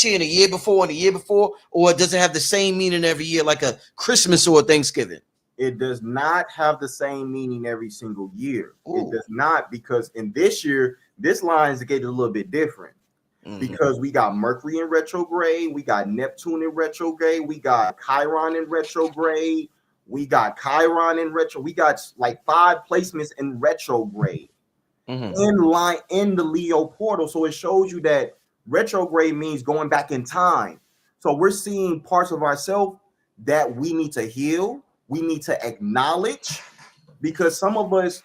year and the year before and the year before, or does it have the same meaning every year, like a Christmas or a Thanksgiving? It does not have the same meaning every single year. It Ooh. does not, because in this year, this Lionsgate is a little bit different because we got Mercury in retrograde, we got Neptune in retrograde, we got Chiron in retrograde, we got Chiron in retro, we got like 5 placements in retrograde in line in the Leo portal. So it shows you that retrograde means going back in time. So we're seeing parts of ourselves that we need to heal, we need to acknowledge, because some of us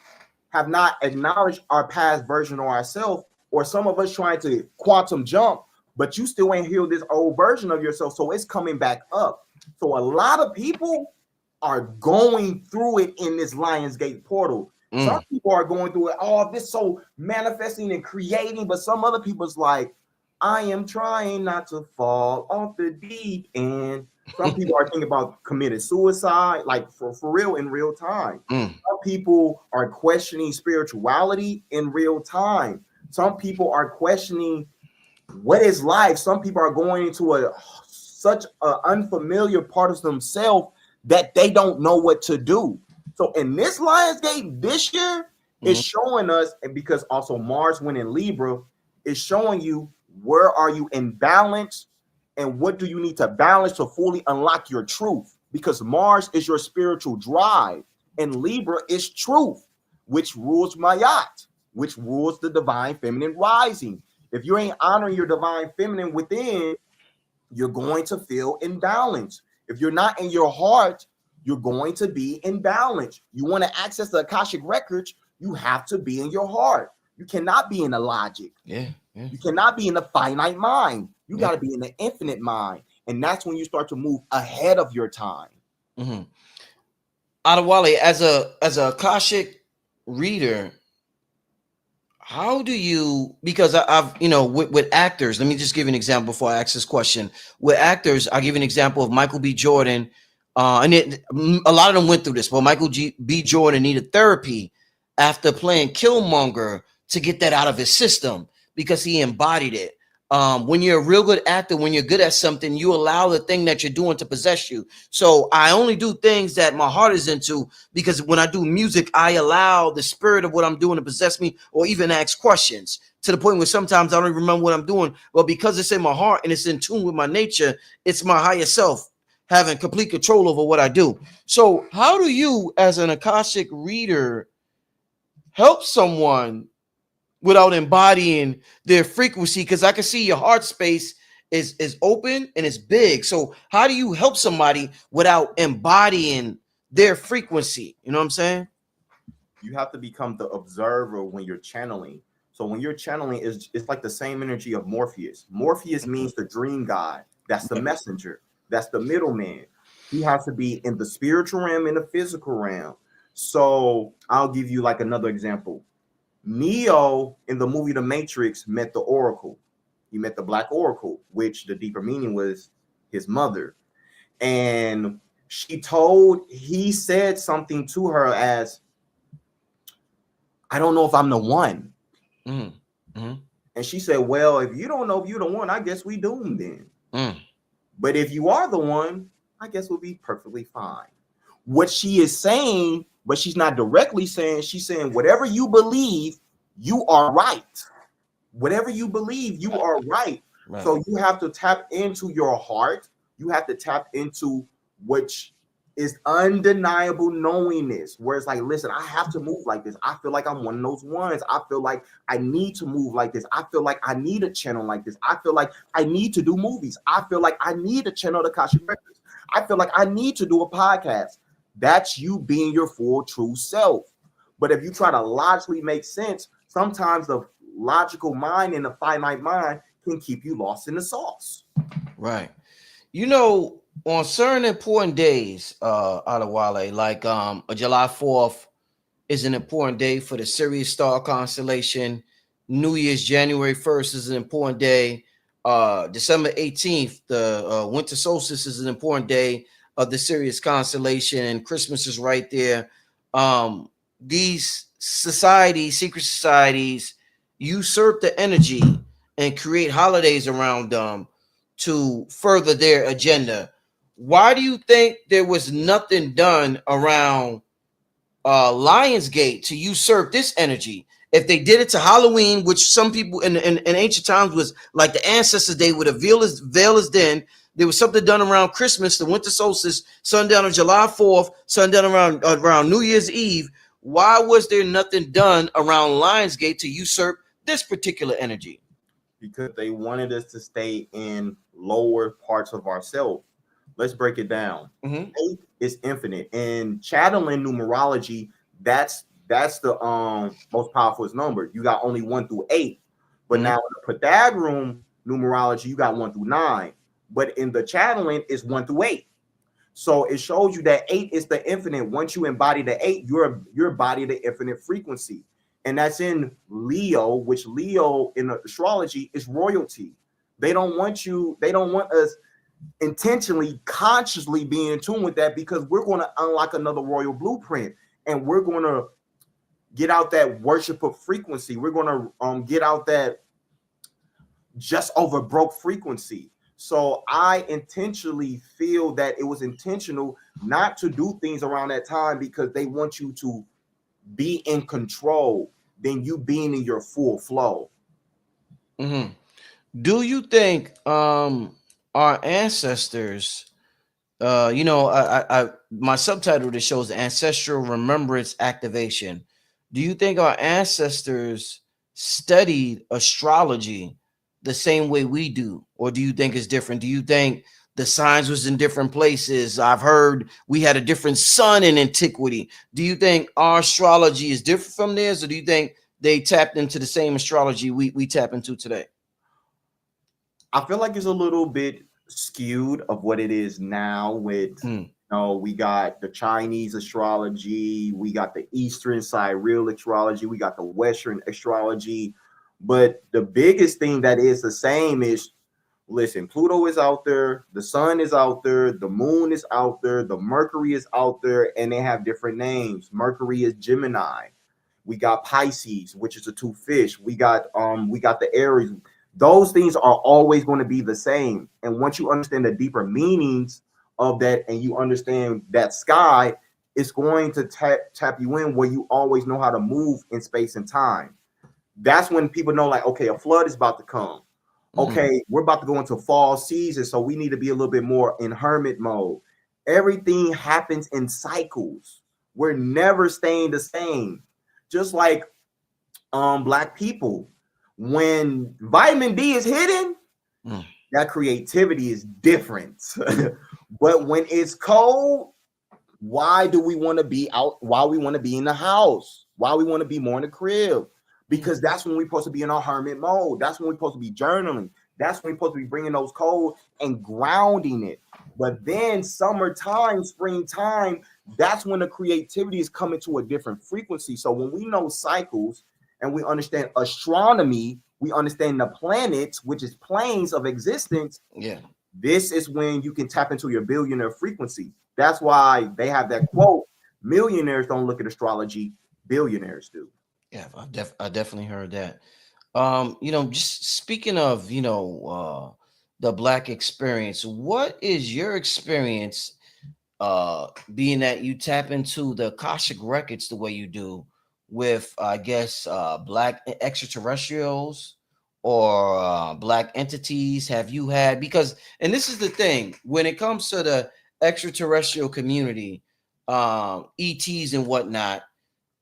have not acknowledged our past version of ourselves, or some of us trying to quantum jump, but you still ain't healed this old version of yourself. So it's coming back up. So a lot of people are going through it in this Lionsgate portal. Some people are going through it, oh, this so manifesting and creating, but some other people's like, I am trying not to fall off the deep end. Some people are thinking about committing suicide, like for real, in real time. Some people are questioning spirituality in real time. Some people are questioning what is life. Some people are going into such an unfamiliar part of themselves that they don't know what to do. So in this Lionsgate this year, it's showing us, and because also Mars went in Libra, it's showing you where are you in balance and what do you need to balance to fully unlock your truth. Because Mars is your spiritual drive and Libra is truth, which rules Mayat, which rules the divine feminine rising. If you ain't honoring your divine feminine within, you're going to feel imbalanced. If you're not in your heart, you're going to be imbalanced. You want to access the Akashic records, you have to be in your heart. You cannot be in the logic. You cannot be in the finite mind. You got to be in the infinite mind. And that's when you start to move ahead of your time. Adewale, as a Akashic reader, how do you, because I've, with actors, let me just give you an example before I ask this question. With actors, I'll give you an example of Michael B. Jordan. A lot of them went through this, but Michael B. Jordan needed therapy after playing Killmonger to get that out of his system because he embodied it. When you're a real good actor, when you're good at something, you allow the thing that you're doing to possess you. So I only do things that my heart is into, because when I do music, I allow the spirit of what I'm doing to possess me, or even ask questions to the point where sometimes I don't even remember what I'm doing. But because it's in my heart and it's in tune with my nature, it's my higher self having complete control over what I do. So how do you, as an Akashic reader, help someone without embodying their frequency? Because I can see your heart space is open and it's big. So how do you help somebody without embodying their frequency? You know what I'm saying? You have to become the observer when you're channeling. So when you're channeling, it's like the same energy of Morpheus. Morpheus means the dream god. That's the messenger. That's the middleman. He has to be in the spiritual realm and the physical realm. So I'll give you like another example. Neo in the movie The Matrix met the Oracle. He met the Black Oracle, which the deeper meaning was his mother. And he said something to her as, I don't know if I'm the one. And she said, well, if you don't know if you're the one, I guess we doomed then. But if you are the one, I guess we'll be perfectly fine. What she is saying, but she's not directly saying, she's saying, whatever you believe, you are right. Whatever you believe, you are right. So you have to tap into your heart. You have to tap into which is undeniable knowingness, where it's like, listen, I have to move like this. I feel like I'm one of those ones. I feel like I need to move like this. I feel like I need a channel like this. I feel like I need to do movies. I feel like I need a channel to Akashic Records. I feel like I need to do a podcast. That's you being your full true self. But if you try to logically make sense, sometimes the logical mind and the finite mind can keep you lost in the sauce. Right. On certain important days, Adewale, like a July 4th is an important day for the Sirius Star constellation. New Year's January 1st is an important day. December 18th, the winter solstice is an important day of the Sirius constellation, and Christmas is right there. These societies, secret societies, usurp the energy and create holidays around them to further their agenda. Why do you think there was nothing done around Lionsgate to usurp this energy? If they did it to Halloween, which some people in ancient times was like the ancestors, they would veil his den. There was something done around Christmas, the winter solstice, sundown on July 4th, sundown around New Year's Eve. Why was there nothing done around Lionsgate to usurp this particular energy? Because they wanted us to stay in lower parts of ourselves. Let's break it down. Mm-hmm. 8 is infinite. In channeling numerology, that's the most powerful number. You got only 1 through 8. But now in the Pythagorean numerology, you got 1 through 9. But in the channeling, it's 1 through 8. So it shows you that 8 is the infinite. Once you embody the 8, you're embody the infinite frequency. And that's in Leo, which Leo in astrology is royalty. They don't want us intentionally, consciously being in tune with that, because we're going to unlock another royal blueprint, and we're going to get out that worship of frequency. We're going to get out that just over broke frequency. So I intentionally feel that it was intentional not to do things around that time, because they want you to be in control than you being in your full flow. Mm-hmm. Do you think our ancestors, my subtitle that shows Ancestral Remembrance Activation. Do you think our ancestors studied astrology the same way we do, or do you think it's different? Do you think the signs was in different places? I've heard we had a different sun in antiquity. Do you think our astrology is different from theirs, or do you think they tapped into the same astrology we tap into today? I feel like it's a little bit skewed of what it is now with, we got the Chinese astrology, we got the Eastern sidereal astrology, we got the Western astrology. But the biggest thing that is the same is, listen, Pluto is out there, the sun is out there, the moon is out there, the Mercury is out there, and they have different names. Mercury is Gemini. We got Pisces, which is a 2 fish. We got the Aries. Those things are always going to be the same. And once you understand the deeper meanings of that, and you understand that sky, it's going to tap you in where you always know how to move in space and time. That's when people know, like, okay, a flood is about to come. Okay, we're about to go into fall season, so we need to be a little bit more in hermit mode. Everything happens in cycles. We're never staying the same. Just like Black people, when vitamin D is hidden, that creativity is different. But when it's cold, why do we want to be out? Why we want to be in the house? Why we want to be more in the crib? Because that's when we're supposed to be in our hermit mode. That's when we're supposed to be journaling. That's when we're supposed to be bringing those cold and grounding it. But then summertime, springtime, that's when the creativity is coming to a different frequency. So when we know cycles and we understand astronomy, we understand the planets, which is planes of existence. Yeah. This is when you can tap into your billionaire frequency. That's why they have that quote, millionaires don't look at astrology, billionaires do. Yeah, I definitely heard that. Just speaking of, the Black experience, what is your experience being that you tap into the Akashic records the way you do with, I guess, Black extraterrestrials or Black entities? Have you had, because, and this is the thing, when it comes to the extraterrestrial community, ETs and whatnot,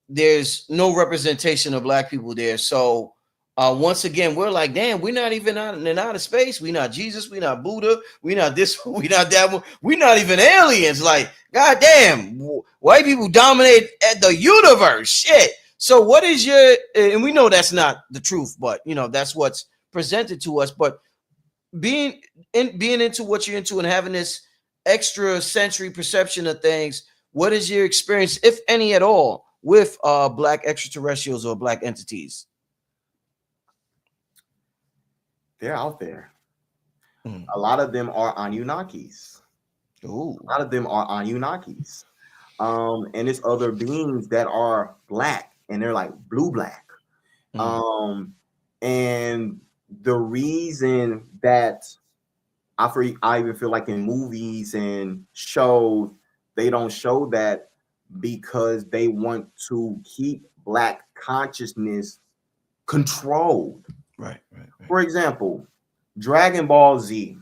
there's no representation of Black people there. So once again, we're like, damn, we're not even out in outer space. We're not Jesus. We're not Buddha. We're not this. We're not that one. We're not even aliens. Like, goddamn, white people dominate at the universe. Shit. So what is your, and we know that's not the truth, but that's what's presented to us. But being into what you're into and having this extra sensory perception of things, what is your experience, if any at all, with Black extraterrestrials or Black entities? They're out there. A lot of them are Anunnakis. Ooh. A lot of them are Anunnakis. And it's other beings that are Black, and they're like blue-black. And the reason that I even feel like in movies and shows, they don't show that because they want to keep Black consciousness controlled. Right, right, right. For example, Dragon Ball Z,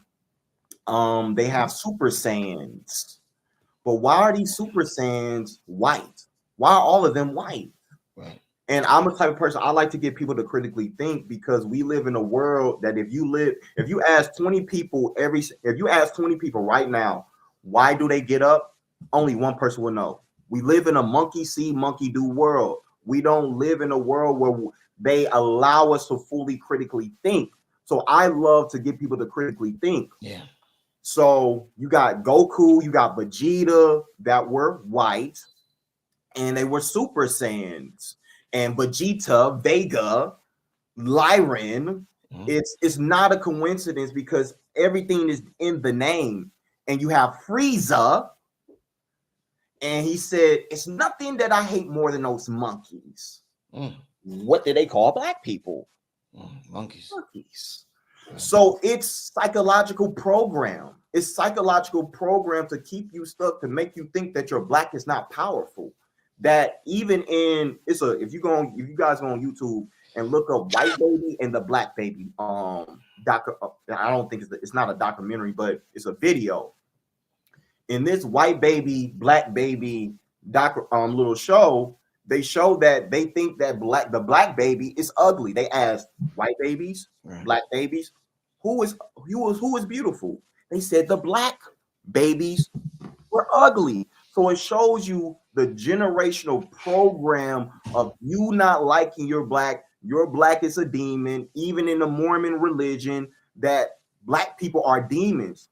they have Super Saiyans. But why are these Super Saiyans white? Why are all of them white? Right. And I'm a type of person, I like to get people to critically think, because we live in a world that if you ask 20 people if you ask 20 people right now, why do they get up? Only one person will know. We live in a monkey see, monkey do world. We don't live in a world where they allow us to fully critically think. So I love to get people to critically think. Yeah. So you got Goku, you got Vegeta that were white, and they were Super Saiyans. And Vegeta, Vega, Lyran, it's not a coincidence, because everything is in the name. And you have Frieza, and he said, it's nothing that I hate more than those monkeys. What did they call Black people? Monkeys. Monkeys. So it's psychological program. It's psychological program to keep you stuck, to make you think that your Black is not powerful. That even in if you guys go on YouTube and look up White Baby and the Black Baby, I don't think it's not a documentary, but it's a video. In this White Baby, Black Baby little show, they show that they think that the Black baby is ugly. They asked white babies, Black babies, who is beautiful? They said the Black babies were ugly. So it shows you the generational program of you not liking your Black is a demon. Even in the Mormon religion, that Black people are demons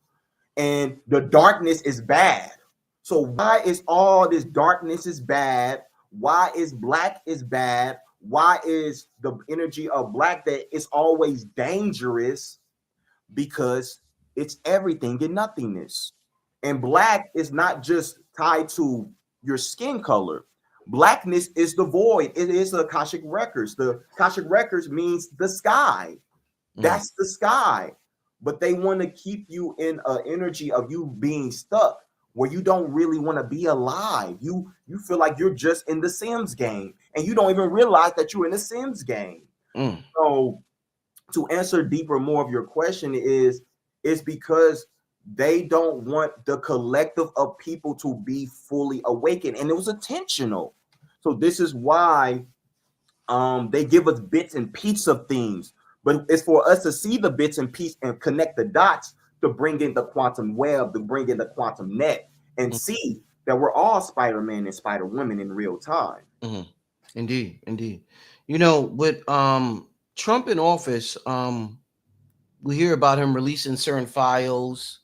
and the darkness is bad. So why is all this darkness is bad? Why is Black is bad? Why is the energy of Black that is always dangerous? Because it's everything and nothingness. And Black is not just tied to your skin color. Blackness is the void. It is the Akashic records. The Akashic records means the sky. That's the sky. But they want to keep you in an energy of you being stuck, where you don't really want to be alive. You feel like you're just in the Sims game, and you don't even realize that you're in the Sims game. So to answer deeper more of your question is because they don't want the collective of people to be fully awakened, and it was intentional. So this is why they give us bits and pieces of things, but it's for us to see the bits and pieces and connect the dots to bring in the quantum web, to bring in the quantum net, and see that we're all Spider-Man and Spider-Woman in real time. Indeed, indeed. You know, with Trump in office, we hear about him releasing certain files,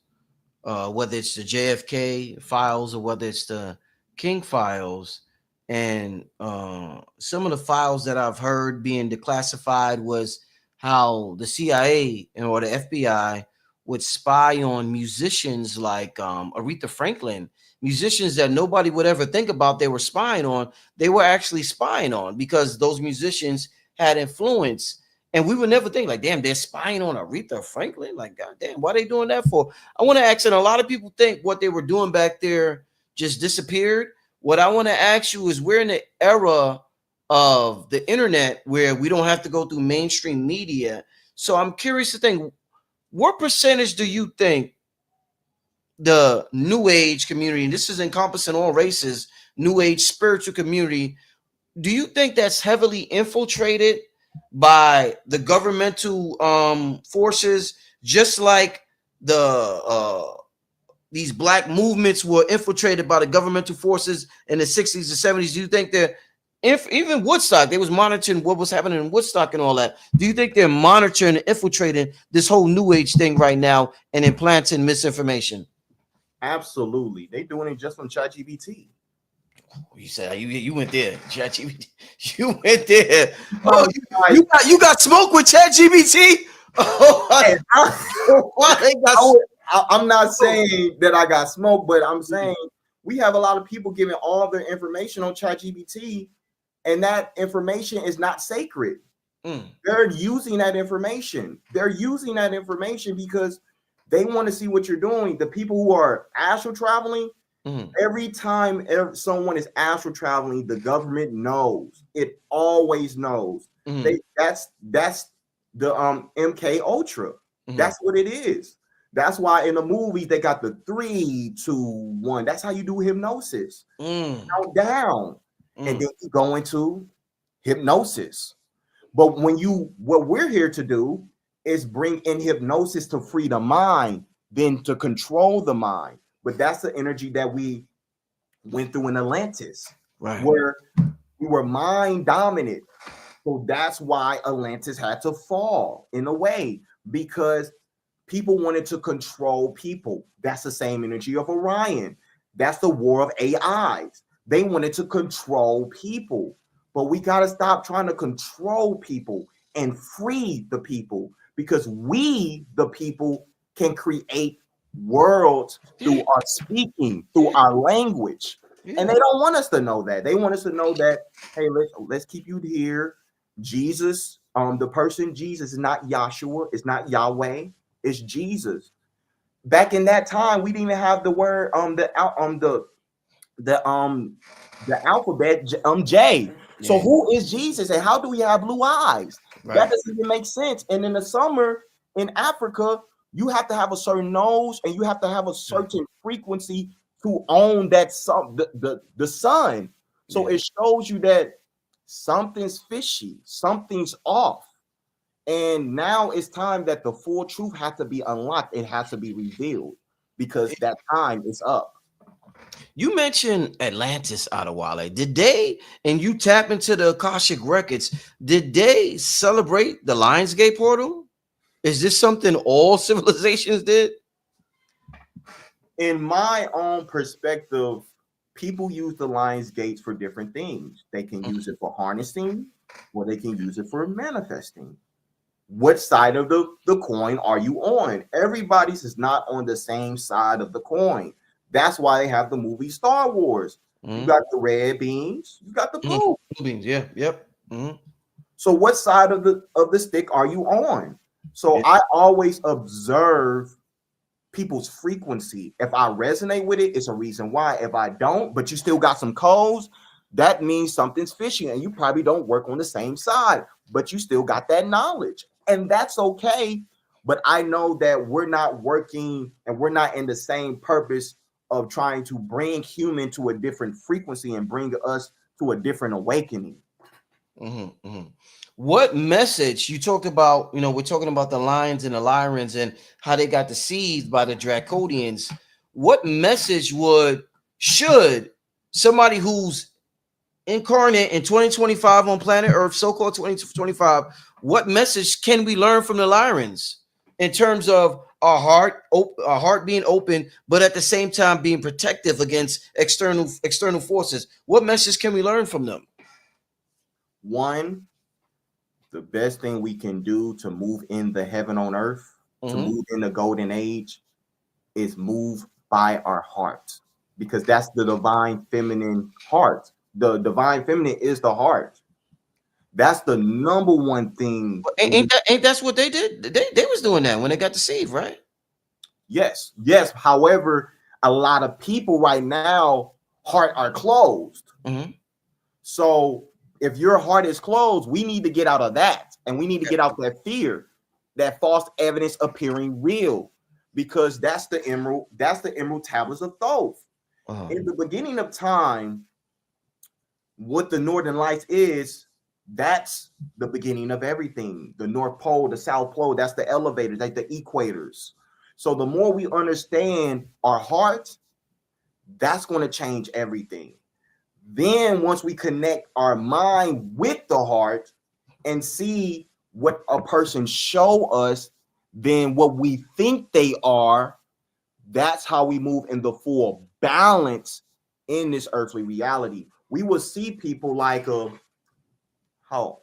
whether it's the JFK files or whether it's the King files. And some of the files that I've heard being declassified was how the CIA or the FBI would spy on musicians like Aretha Franklin, musicians that nobody would ever think about they were spying on. They were actually spying on because those musicians had influence. And we would never think like, damn, they're spying on Aretha Franklin. Like, God damn, why are they doing that for? I want to ask, and a lot of people think what they were doing back there just disappeared. What I want to ask you is, we're in the era of the internet where we don't have to go through mainstream media. So I'm curious to think, what percentage do you think the New Age community, and this is encompassing all races, New Age spiritual community, do you think that's heavily infiltrated by the governmental forces, just like the these Black movements were infiltrated by the governmental forces in the 60s and 70s? Do you think that even Woodstock, they was monitoring what was happening in Woodstock and all that? Do you think they're monitoring and infiltrating this whole New Age thing right now and implanting misinformation? Absolutely. They doing it just on ChatGPT. You said you went there, ChatGPT. You went there. Oh, you got smoke with ChatGPT? Oh, I'm not saying that I got smoke, but I'm saying we have a lot of people giving all their information on ChatGPT, and that information is not sacred. They're using that information. They're using that information because They want to see what you're doing. The people who are astral traveling, Mm, every time someone is astral traveling, the government knows. It always knows. mm, That's the MK Ultra. mm, That's what it is. That's why in the movies they got the 3, 2, 1. That's how you do hypnosis. mm, Count down, and mm. then you go into hypnosis. But what we're here to do is bring in hypnosis to free the mind, then to control the mind. But that's the energy that we went through in Atlantis, Right. where we were mind dominant. So that's why Atlantis had to fall in a way, because people wanted to control people. That's the same energy of Orion. That's the war of AIs. They wanted to control people. But we got to stop trying to control people and free the people, because we, the people, can create worlds through our speaking, through our language. And Yeah. they don't want us to know that. They want us to know that, hey, let's keep you here. Jesus, the person Jesus is not Yahshua, it's not Yahweh, it's Jesus. Back in that time, we didn't even have the word the the alphabet J. So Yeah. who is Jesus and how do we have blue eyes? That Right. doesn't even make sense. And in the summer in Africa, you have to have a certain nose and you have to have a Right. certain frequency to own that sun, the sun. So Yeah. it shows you that something's fishy, something's off. And now it's time that the full truth has to be unlocked. It has to be revealed because that time is up. You mentioned Atlantis, Adewale. Did they, and you tap into the Akashic records, did they celebrate the Lionsgate portal? Is this something all civilizations did? In my own perspective, people use the Lions Gates for different things. They can use it for harnessing, or they can use it for manifesting. What side of the coin are you on? Everybody's is not on the same side of the coin. That's why they have the movie Star Wars. You Mm-hmm. got the red beans, you got the blue. Beings, yeah, yep. Mm-hmm. So what side of the stick are you on? So Yeah. I always observe people's frequency. If I resonate with it, it's a reason why. If I don't, but you still got some codes, that means something's fishy and you probably don't work on the same side, but you still got that knowledge. And that's okay. But I know that we're not working and we're not in the same purpose of trying to bring human to a different frequency and bring us to a different awakening. Mm-hmm. Mm-hmm. What message you talked about? You know, we're talking about the lions and the Lyrans and how they got deceived by the Dracodians. What message should somebody who's incarnate in 2025 on planet Earth, so-called 2025, what message can we learn from the Lyrans in terms of our heart being open, but at the same time being protective against external forces? What message can we learn from them? One, the best thing we can do to move in the heaven on earth, to Mm-hmm. move in the golden age, is move by our heart, because that's the divine feminine heart. The divine feminine is the heart. That's the number one thing. Ain't that's what they did? They was doing that when they got deceived, right? Yes, yes. However, a lot of people right now heart are closed. Mm-hmm. So if your heart is closed, we need to get out of that, and we need to get out that fear, that false evidence appearing real, because that's the emerald tablets of Thoth. Uh-huh. In the beginning of time, what the northern lights is, that's the beginning of everything. The North Pole, the South Pole, that's the elevators, like the equators. So the more we understand our heart, that's going to change everything. Then once we connect our mind with the heart and see what a person show us, then what we think they are, that's how we move in the full balance in this earthly reality. We will see people like how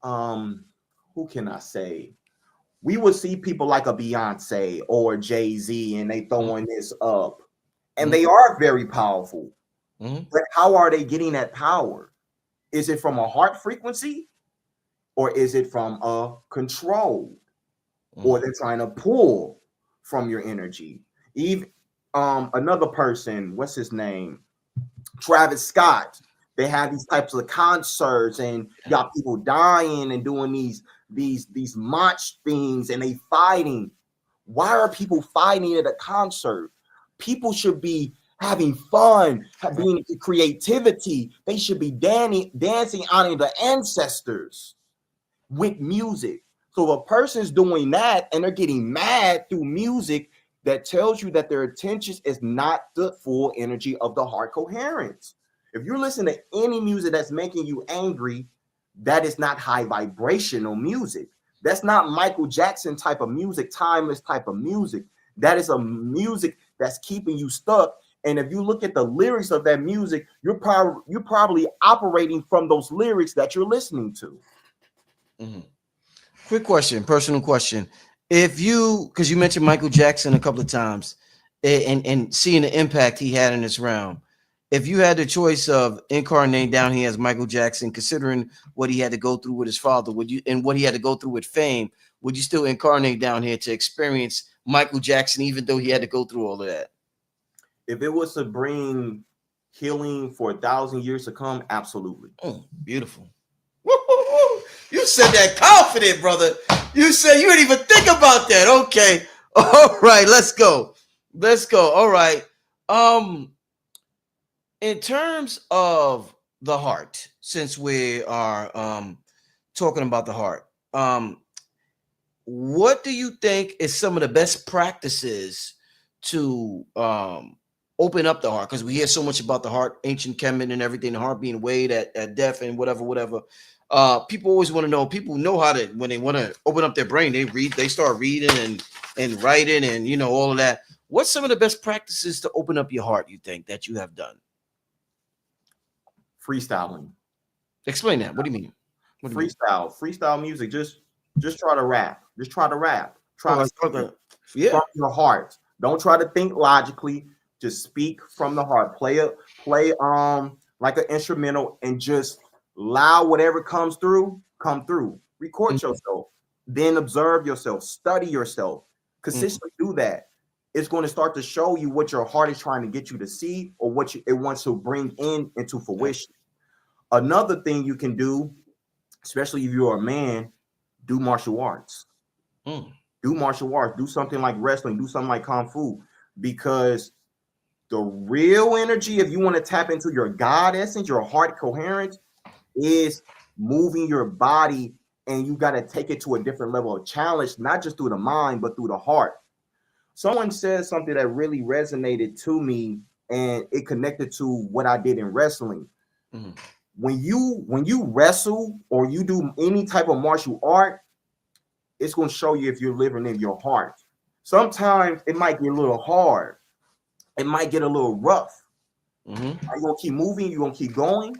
who can I say? We would see people like a Beyonce or Jay-Z, and they throwing this up, and they are very powerful. Mm-hmm. But how are they getting that power? Is it from a heart frequency, or is it from a control, or they're trying to pull from your energy. Even another person, what's his name? Travis Scott. They have these types of concerts, and you got people dying and doing these mosh things, and they fighting. Why are people fighting at a concert? People should be having fun, being creativity. They should be dancing, honoring the ancestors with music. So if a person's doing that and they're getting mad through music, that tells you that their attention is not the full energy of the heart coherence. If you're listening to any music that's making you angry, that is not high vibrational music. That's not Michael Jackson type of music, timeless type of music. That is a music that's keeping you stuck. And if you look at the lyrics of that music, you're probably operating from those lyrics that you're listening to. Mm-hmm. Quick question, personal question. If you, because you mentioned Michael Jackson a couple of times, and seeing the impact he had in this realm, if you had the choice of incarnating down here as Michael Jackson, considering what he had to go through with his father, would you, and what he had to go through with fame, would you still incarnate down here to experience Michael Jackson, even though he had to go through all of that? If it was to bring healing for 1,000 years to come, absolutely. Oh, beautiful. Woo-hoo-hoo. You said that confident, brother. You said you didn't even think about that. Okay. All right, let's go. Let's go. All right. In terms of the heart, since we are talking about the heart, what do you think is some of the best practices to open up the heart? Because we hear so much about the heart, ancient Kemet and everything, the heart being weighed at death and whatever. People always want to know. People know how to, when they want to open up their brain, they start reading and writing and all of that. What's some of the best practices to open up your heart, you think, that you have done? Freestyling. Explain that. What do you mean? Freestyle music. Just try to rap. Just try to rap. Try to speak from your heart. Don't try to think logically. Just speak from the heart. Play like an instrumental and just allow whatever comes through, come through. Record yourself. Then observe yourself. Study yourself. Consistently do that. It's going to start to show you what your heart is trying to get you to see, or what it wants to bring into fruition. Another thing you can do, especially if you're a man, do martial arts. Do martial arts. Do something like wrestling. Do something like kung fu. Because the real energy, if you want to tap into your God essence, your heart coherence, is moving your body, and you got to take it to a different level of challenge, not just through the mind, but through the heart. Someone said something that really resonated to me, and it connected to what I did in wrestling. When you wrestle or you do any type of martial art, it's going to show you if you're living in your heart. Sometimes it might get a little hard. It might get a little rough. Are you going to keep moving? You're going to keep going?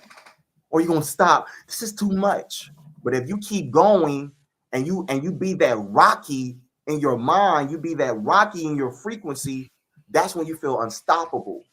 Or you're going to stop? This is too much. But if you keep going and you be that Rocky in your mind, you be that Rocky in your frequency, that's when you feel unstoppable.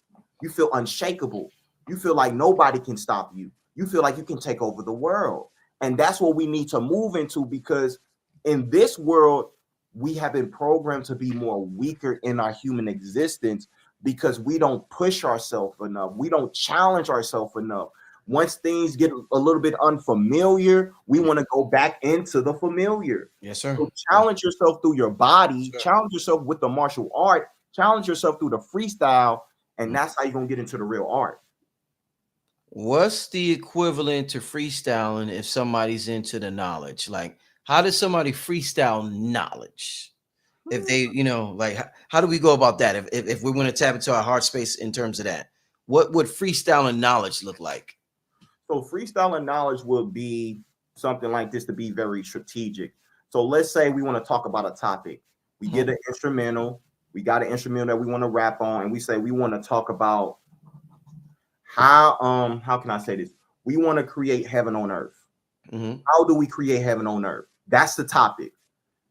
You feel unshakable. You feel like nobody can stop you. You feel like you can take over the world. And that's what we need to move into, because in this world, we have been programmed to be more weaker in our human existence because we don't push ourselves enough. We don't challenge ourselves enough. Once things get a little bit unfamiliar, we want to go back into the familiar. Yes, sir. So challenge yourself through your body, challenge yourself with the martial art, challenge yourself through the freestyle, and that's how you're going to get into the real art. What's the equivalent to freestyling if somebody's into the knowledge? Like, how does somebody freestyle knowledge? If they, like, how do we go about that? If we want to tap into our heart space in terms of that, what would freestyling knowledge look like? So freestyling knowledge will be something like this, to be very strategic. So let's say we want to talk about a topic. We get an instrumental. We got an instrumental that we want to rap on, and we say we want to talk about how can I say this? We want to create heaven on earth. How do we create heaven on earth? That's the topic.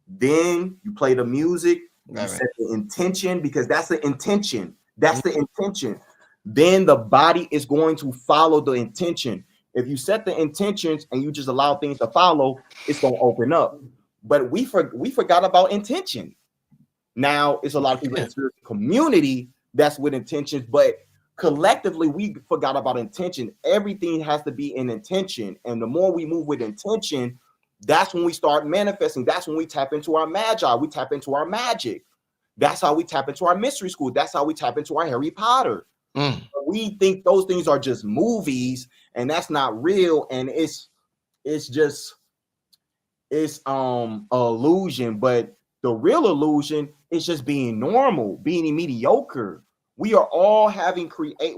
Then you play the music, you set the intention, because that's the intention. That's the intention. Then the body is going to follow the intention. If you set the intentions and you just allow things to follow, it's going to open up. But we forgot about intention. Now it's a lot of people in Yeah. the spiritual community that's with intentions, but collectively we forgot about intention. Everything has to be in intention, and the more we move with intention, that's when we start manifesting. That's when we tap into our magi, we tap into our magic. That's how we tap into our mystery school. That's how we tap into our Harry Potter. Mm. We think those things are just movies, and that's not real, and it's just it's illusion. But the real illusion is just being normal, being mediocre. We are all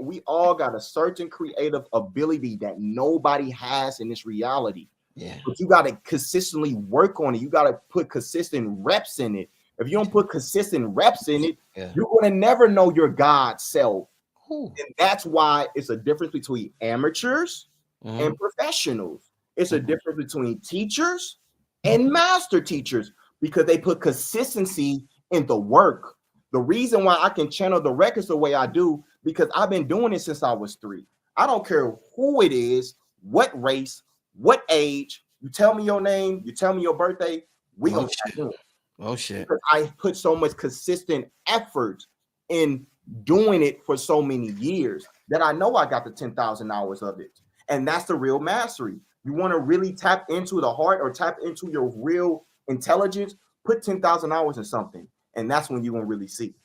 we all got a certain creative ability that nobody has in this reality. Yeah. But you got to consistently work on it. You got to put consistent reps in it. If you don't put consistent reps in it, Yeah. you're going to never know your God self. Ooh. And that's why it's a difference between amateurs Mhm. and professionals. It's a difference between teachers and master teachers, because they put consistency in the work. The reason why I can channel the records the way I do, because I've been doing it since I was 3. I don't care who it is, what race, what age. You tell me your name, you tell me your birthday, we Oh gonna shit. do it. Oh shit. Because I put so much consistent effort in doing it for so many years that I know I got the 10,000 hours of it. And that's the real mastery. You want to really tap into the heart or tap into your real intelligence, put 10,000 hours in something. And that's when you're going to really see.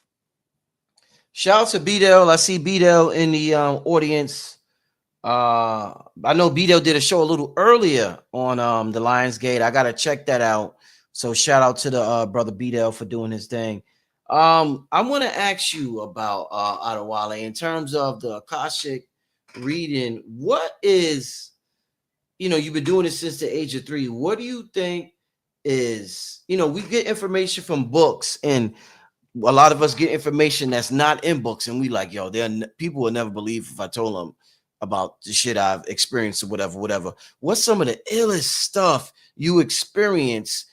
Shout out to B-Dell. I see B-Dell in the audience. I know B-Dell did a show a little earlier on the Lionsgate. I gotta check that out. So shout out to the brother B-Dell for doing his thing. I want to ask you about Adewale in terms of the Akashic reading. What is, you've been doing it since the age of 3. What do you think is, we get information from books, and a lot of us get information that's not in books, and we like, yo, people will never believe if I told them about the shit I've experienced or whatever. What's some of the illest stuff you experience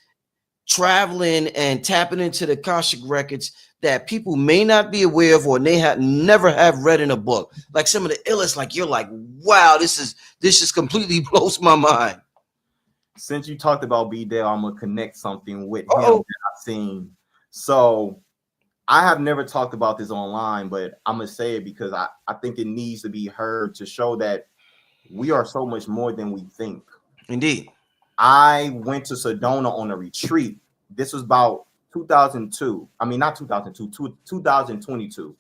traveling and tapping into the Akashic records that people may not be aware of or they never have read in a book? Like some of the illest, like you're like, wow, this just completely blows my mind. Since you talked about B-Dale, I'm gonna connect something with him Uh-oh. that I've seen. So I have never talked about this online, but I'm gonna say it because I think it needs to be heard to show that we are so much more than we think. Indeed. I went to Sedona on a retreat. This was about 2002. I mean, not 2002, 2022.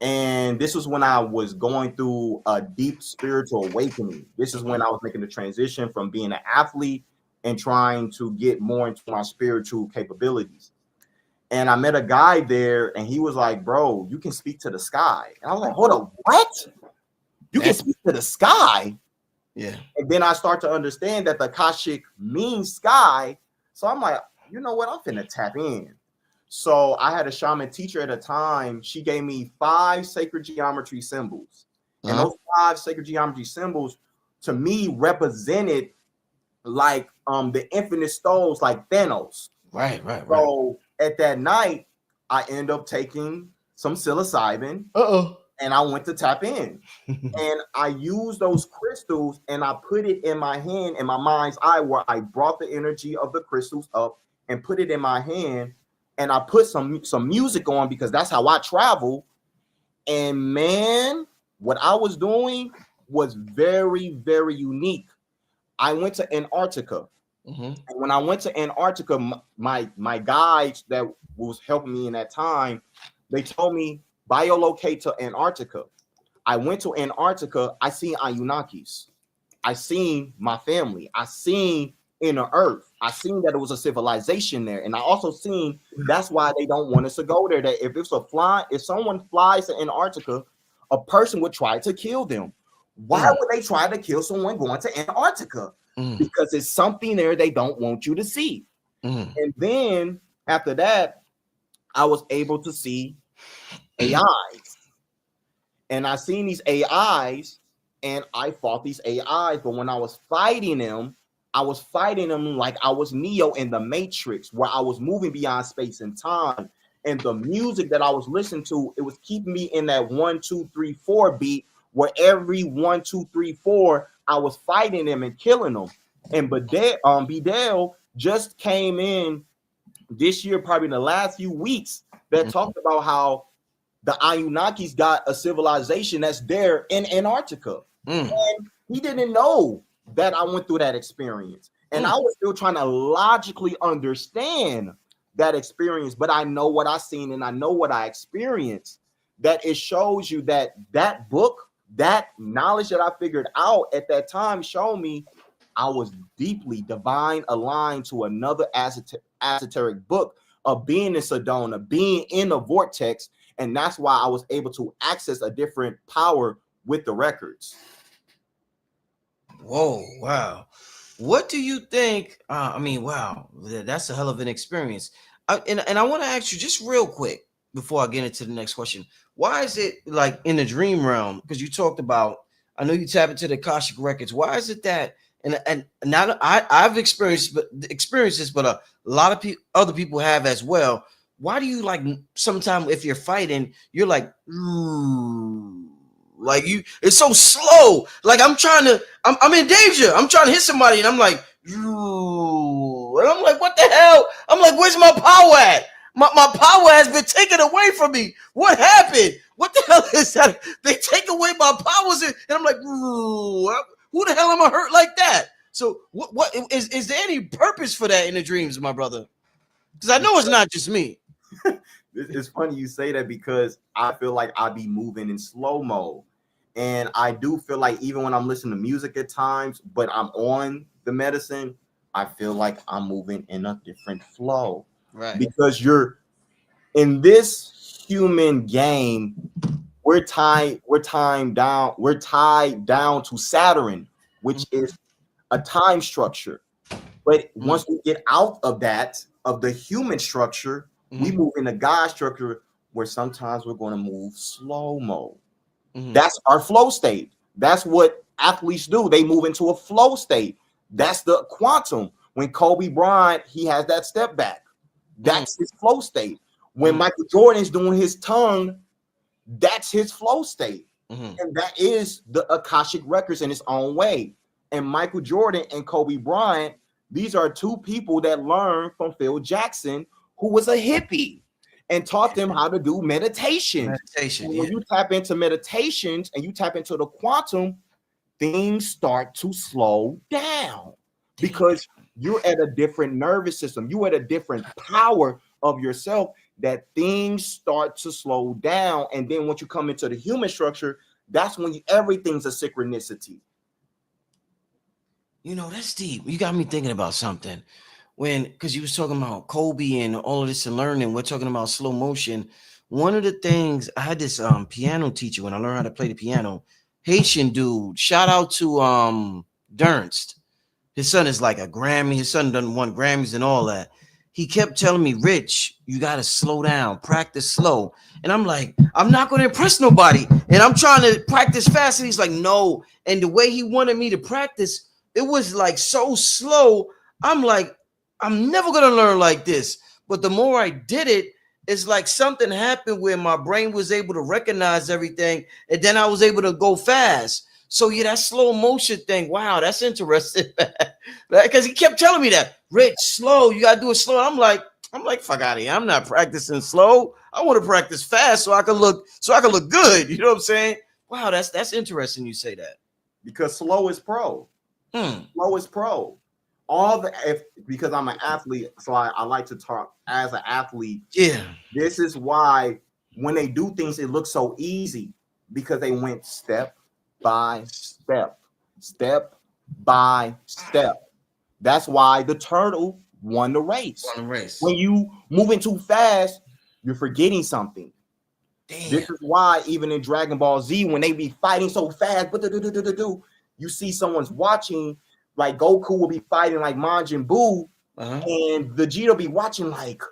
And this was when I was going through a deep spiritual awakening. This is when I was making the transition from being an athlete and trying to get more into my spiritual capabilities. And I met a guy there, and he was like, bro, you can speak to the sky. And I was like, hold up, what? You can speak to the sky? Yeah. And then I start to understand that the Akashic means sky. So I'm like, you know what? I'm finna tap in. So I had a shaman teacher at a time. She gave me 5 sacred geometry symbols. And those 5 sacred geometry symbols to me represented like the infinite stones, like Thanos. Right. So at that night, I ended up taking some psilocybin. And I went to tap in. And I used those crystals and I put it in my hand, in my mind's eye, where I brought the energy of the crystals up and put it in my hand. And I put some music on because that's how I travel. And man, what I was doing was very, very unique. I went to Antarctica. And when I went to Antarctica, my guides that was helping me in that time, they told me, biolocate to Antarctica. I went to Antarctica. I seen Anunnakis. I seen my family. I seen inner earth. I seen that it was a civilization there. And I also seen that's why they don't want us to go there. That if someone flies to Antarctica, a person would try to kill them. Why would they try to kill someone going to Antarctica? Because it's something there they don't want you to see. And then after that, I was able to see AIs. And I seen these AIs and I fought these AIs. But when I was fighting them like I was Neo in the Matrix, where I was moving beyond space and time. And the music that I was listening to, it was keeping me in that 1, 2, 3, 4 beat, where every 1, 2, 3, 4, I was fighting them and killing them. And Bidel just came in this year, probably in the last few weeks, that talked about how the Anunnakis got a civilization that's there in Antarctica. And he didn't know that I went through that experience. And I was still trying to logically understand that experience, but I know what I seen and I know what I experienced. That it shows you that that book, that knowledge that I figured out at that time showed me I was deeply divine aligned to another esoteric book of being in Sedona, being in a vortex. And that's why I was able to access a different power with the records. Whoa, wow. What do you think? I mean, wow, that's a hell of an experience. And I want to ask you just real quick before I get into the next question. Why is it like in the dream realm? Because you talked about, I know you tap into the Akashic records. Why is it that? And not I've experienced this, but a lot of other people have as well. Why do you like sometimes if you're fighting, you're like, like you, it's so slow. Like I'm in danger. I'm trying to hit somebody, and I'm like, and I'm like, what the hell? I'm like, where's my power at? My power has been taken away from me. What happened? What the hell is that? They take away my powers, and I'm like, who the hell am I hurt like that? So what is there any purpose for that in the dreams, my brother? Because I know it's not just me. It's funny you say that because I feel like I be moving in slow-mo. And I do feel like even when I'm listening to music at times, but I'm on the medicine, I feel like I'm moving in a different flow. Right. Because you're in this human game, we're tied down to Saturn, which is a time structure. But once we get out of that, of the human structure, we move in the God structure where sometimes we're going to move slow-mo. That's our flow state. That's what athletes do. They move into a flow state. That's the quantum. When Kobe Bryant, he has that step back. That's his flow state. When Michael Jordan is doing his tongue, that's his flow state. And that is the Akashic records in its own way. And Michael Jordan and Kobe Bryant, these are two people that learned from Phil Jackson, who was a hippie, and taught them how to do meditation. When you tap into meditations and you tap into the quantum, things start to slow down because you're at a different nervous system. You're at a different power of yourself that things start to slow down. And then once you come into the human structure, that's when everything's a synchronicity. You know, that's deep. You got me thinking about something. Because you was talking about Kobe and all of this and learning, we're talking about slow motion. One of the things, I had this piano teacher when I learned how to play the piano, Haitian dude. Shout out to Dernst. His son is like a Grammy. His son done won Grammys and all that. He kept telling me, Rich, you got to slow down, practice slow. And I'm like, I'm not going to impress nobody. And I'm trying to practice fast. And he's like, no. And the way he wanted me to practice, it was like so slow. I'm like, I'm never going to learn like this. But the more I did it, it's like something happened where my brain was able to recognize everything. And then I was able to go fast. So yeah, that slow motion thing. Wow, that's interesting. Because he kept telling me that, Rich, slow. You got to do it slow. I'm like, fuck out of here. I'm not practicing slow. I want to practice fast so I can look good. You know what I'm saying? Wow, that's interesting. You say that. Because slow is pro. Slow is pro. Because I'm an athlete, so I like to talk as an athlete. Yeah. This is why when they do things, it looks so easy because they went step by step, step by step. That's why the turtle won the race. When you moving too fast, you're forgetting something. Damn. This is why even in Dragon Ball Z, when they be fighting so fast, you see someone's watching. Like Goku will be fighting like Majin Buu, and Vegeta will be watching like,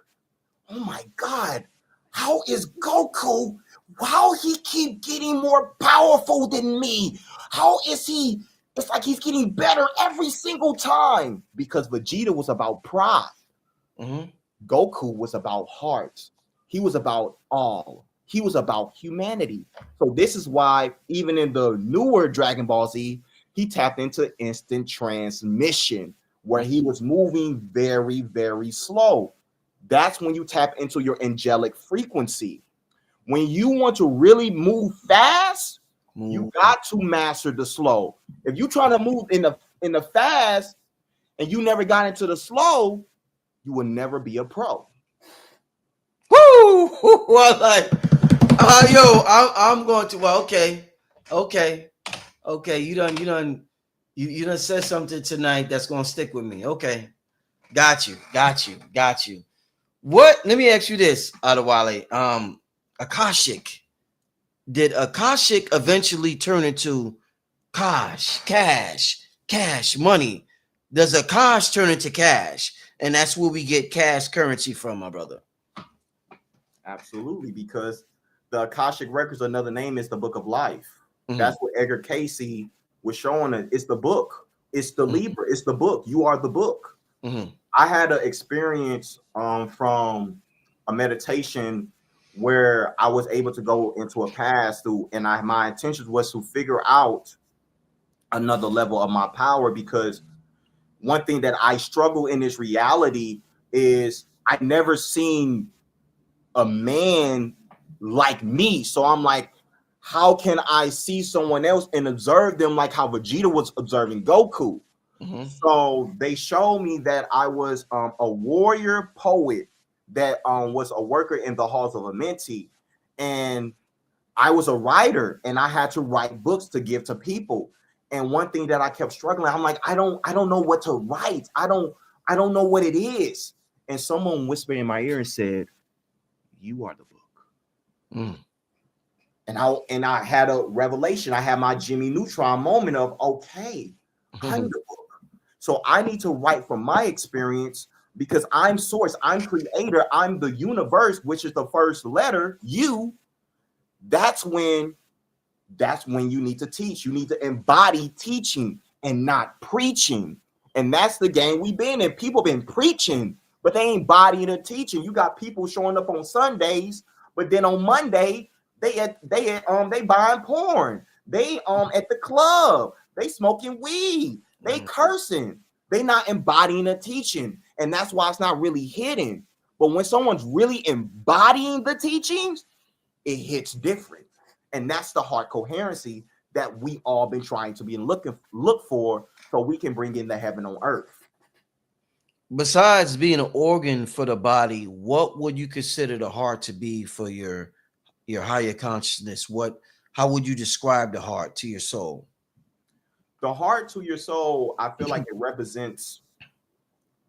oh my God, how is Goku? How he keep getting more powerful than me? How is he? It's like he's getting better every single time because Vegeta was about pride. Goku was about heart. He was about all. He was about humanity. So this is why even in the newer Dragon Ball Z, he tapped into instant transmission where he was moving very, very slow. That's when you tap into your angelic frequency. When you want to really move fast, you got to master the slow. If you're trying to move in the fast and you never got into the slow, you will never be a pro. Woo! Well, like, yo, I'm going to. Well, okay. You done said something tonight that's gonna stick with me. Okay, got you. What? Let me ask you this, Adewale. Akashic. Did Akashic eventually turn into cash, money? Does Akash turn into cash? And that's where we get cash currency from, my brother. Absolutely, because the Akashic Records, another name is the Book of Life. Mm-hmm. That's what Edgar Casey was showing us. It's the book. It's the Libra. It's the book. You are the book. Mm-hmm. I had an experience from a meditation where I was able to go into a past through, and my intention was to figure out another level of my power, because one thing that I struggle in this reality is I never seen a man like me. So I'm like, how can I see someone else and observe them like how Vegeta was observing Goku? Mm-hmm. So they showed me that I was a warrior poet that was a worker in the halls of Amenti, and I was a writer, and I had to write books to give to people. And one thing that I kept struggling, I'm like, I don't know what to write. I don't know what it is. And someone whispered in my ear and said, "You are the book." And I had a revelation. I had my Jimmy Neutron moment of, okay, I'm the book. So I need to write from my experience, because I'm source, I'm creator, I'm the universe, which is the first letter, you. That's when you need to teach. You need to embody teaching and not preaching. And that's the game we've been in. People been preaching, but they ain't bodying the teaching. You got people showing up on Sundays, but then on Monday, they buying porn. They at the club. They smoking weed. They cursing. They not embodying the teaching. And that's why it's not really hidden. But when someone's really embodying the teachings, it hits different. And that's the heart coherency that we all been trying to look for, so we can bring in the heaven on earth. Besides being an organ for the body, what would you consider the heart to be for your higher consciousness? How would you describe the heart to your soul? The heart to your soul, I feel like it represents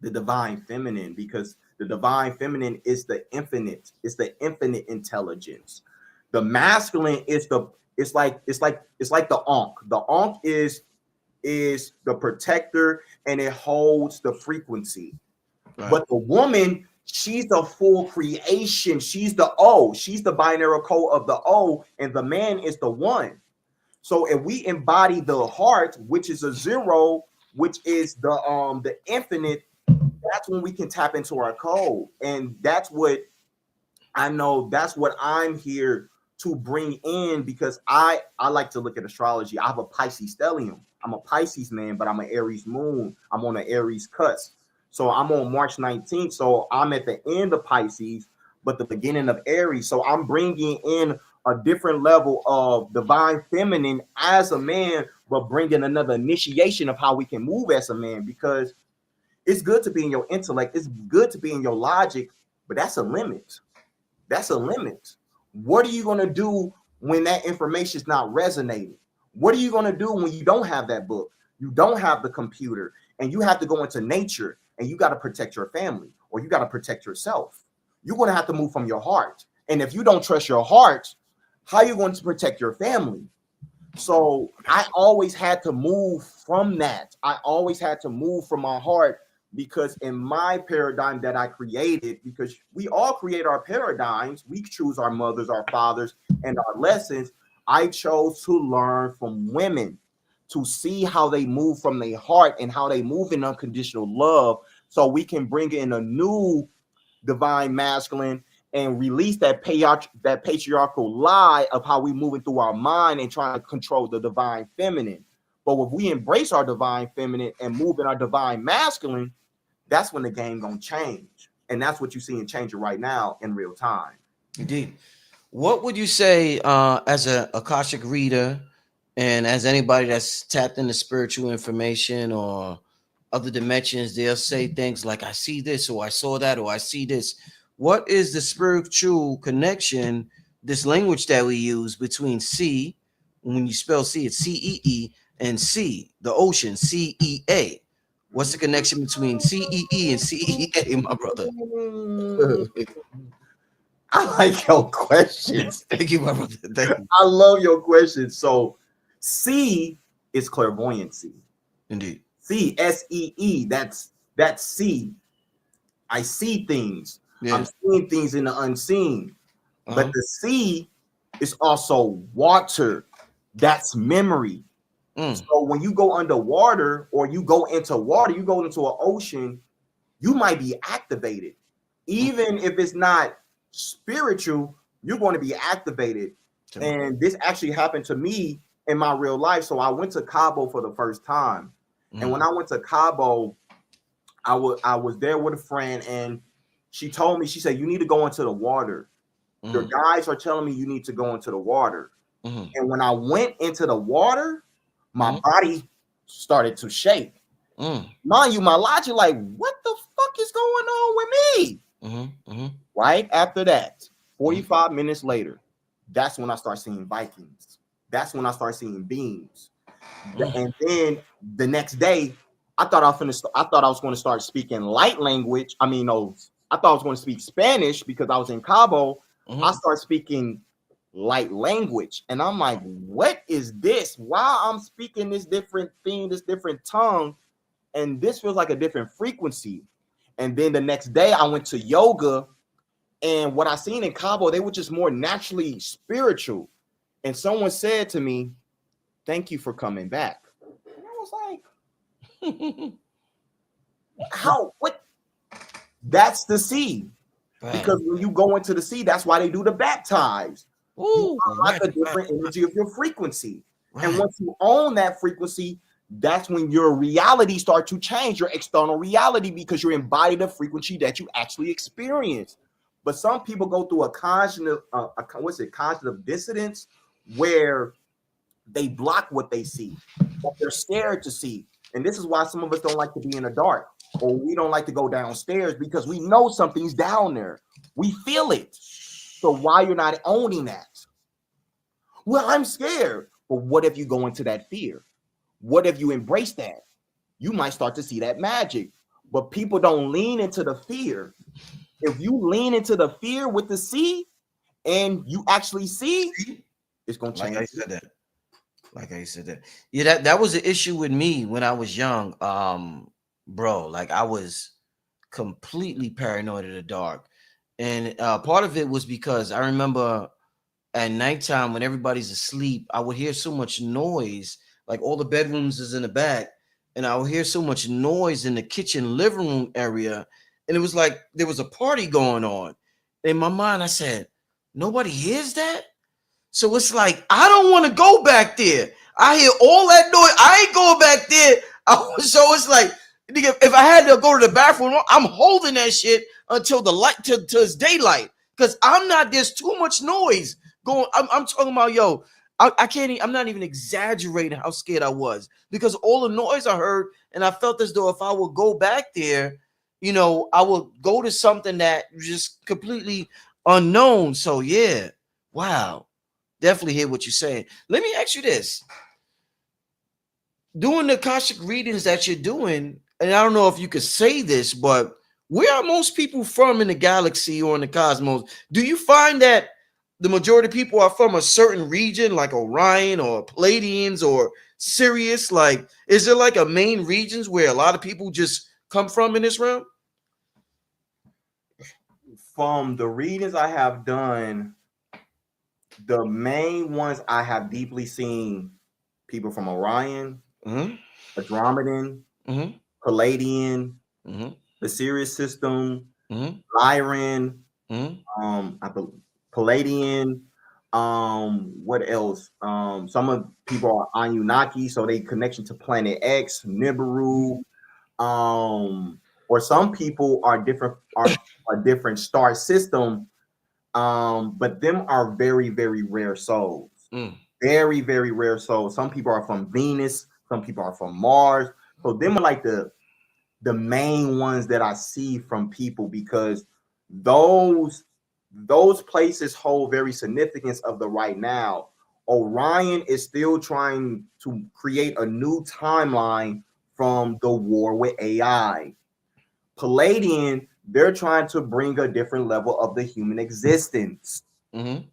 the divine feminine, because the divine feminine is the infinite. It's the infinite intelligence. The masculine is it's like the Ankh. The Ankh is the protector, and it holds the frequency. Right. But the woman, she's the full creation. She's the O. She's the binary code of the O, and the man is the one. So if we embody the heart, which is a zero, which is the infinite, that's when we can tap into our code. And that's what I know. That's what I'm here to bring in, because I like to look at astrology. I have a Pisces stellium. I'm a Pisces man, but I'm an Aries moon. I'm on an Aries cusp. So I'm on March 19th. So I'm at the end of Pisces, but the beginning of Aries. So I'm bringing in a different level of divine feminine as a man, but bringing another initiation of how we can move as a man, because it's good to be in your intellect. It's good to be in your logic, but that's a limit. That's a limit. What are you going to do when that information is not resonating? What are you going to do when you don't have that book? You don't have the computer, and you have to go into nature, and you got to protect your family, or you got to protect yourself. You're going to have to move from your heart. And if you don't trust your heart, how are you going to protect your family? So I always had to move from that. I always had to move from my heart, because in my paradigm that I created, because we all create our paradigms, we choose our mothers, our fathers, and our lessons. I chose to learn from women, to see how they move from their heart and how they move in unconditional love, so we can bring in a new divine masculine and release that patriarchal lie of how we moving through our mind and trying to control the divine feminine. But if we embrace our divine feminine and move in our divine masculine, that's when the game gonna change. And that's what you see in changing right now in real time. Indeed. What would you say as a Akashic reader and as anybody that's tapped into spiritual information or other dimensions, they'll say things like, I see this, or I saw that, or I see this. What is the spiritual connection, this language that we use between C, when you spell C, it's CEE, and C, the ocean, CEA? What's the connection between CEE and CEA, my brother? Mm, I like your questions. Thank you, my brother. Thank you. I love your questions. So C is clairvoyancy. Indeed. CSEE, that's C. I see things. I'm Yeah. seeing things in the unseen. But Uh-huh. the sea is also water. That's memory. Mm. So when you go underwater or you go into water, you go into an ocean, you might be activated. Mm. Even if it's not spiritual, you're going to be activated. Sure. And this actually happened to me in my real life. So I went to Cabo for the first time. And Mm. when I went to Cabo, I was there with a friend, and she told me, she said, you need to go into the water. Your Mm. guides are telling me you need to go into the water. Mm. And when I went into the water, my Mm. body started to shake. Mm. Mind you, my logic, like, what the fuck is going on with me? Mm. Mm. Right after that, Mm. 45 minutes later, that's when I start seeing Vikings. That's when I start seeing beams. Mm. And then the next day, I thought I was going to start speaking light language. I mean, no, I thought I was going to speak Spanish because I was in Cabo. I Mm. start speaking light language, and I'm like, what is this? Why I'm speaking this different thing, this different tongue, and this feels like a different frequency. And then the next day, I went to yoga, and what I seen in Cabo, they were just more naturally spiritual. And someone said to me, "Thank you for coming back." And I was like, how? What? That's the sea. Right. Because when you go into the sea, that's why they do the baptize. You Ooh, unlock right, a right, different energy of your frequency. And right. once you own that frequency, that's when your reality starts to change, your external reality, because you're embodied the frequency that you actually experience. But some people go through a cognitive, cognitive dissonance, where they block what they see, what they're scared to see. And this is why some of us don't like to be in the dark, or we don't like to go downstairs, because we know something's down there. We feel it. So why you're not owning that? Well, I'm scared. But what if you go into that fear? What if you embrace that? You might start to see that magic. But people don't lean into the fear. If you lean into the fear with the see, and you actually see, it's gonna Like change. I said that. Like I said that. Yeah, that was the issue with me when I was young. Bro, like I was completely paranoid of the dark. And part of it was because I remember at nighttime when everybody's asleep, I would hear so much noise, like all the bedrooms is in the back, and I would hear so much noise in the kitchen living room area, and it was like there was a party going on. In my mind, I said, nobody hears that. So it's like I don't want to go back there. I hear all that noise. I ain't going back there. So it's like, nigga, if I had to go to the bathroom, I'm holding that shit until the light till it's daylight. Cause I'm not. There's too much noise going. I'm talking about, yo. I can't. I'm not even exaggerating how scared I was because all the noise I heard, and I felt as though if I would go back there, I would go to something that just completely unknown. So yeah, wow. Definitely hear what you're saying. Let me ask you this. Doing the Akashic readings that you're doing, and I don't know if you could say this, but where are most people from in the galaxy or in the cosmos? Do you find that the majority of people are from a certain region, like Orion or Palladians or Sirius? Like, is there like a main regions where a lot of people just come from in this realm? From the readings I have done, the main ones I have deeply seen people from Orion, Mm-hmm. Andromedan, Mm-hmm. Palladian, Mm-hmm. the Sirius system, Mm-hmm. Lyran, Mm-hmm. I believe Palladian. What else? Some of people are Anunnaki, so they connection to Planet X, Nibiru. Um, or some people are different star system, but them are very, very rare souls. Mm. Very, very rare souls. Some people are from Venus, some people are from Mars. So them are like the main ones that I see from people, because those those places hold very significance of the right now. Orion is still trying to create a new timeline from the war with AI. Palladian, they're trying to bring a different level of the human existence. Mm-hmm.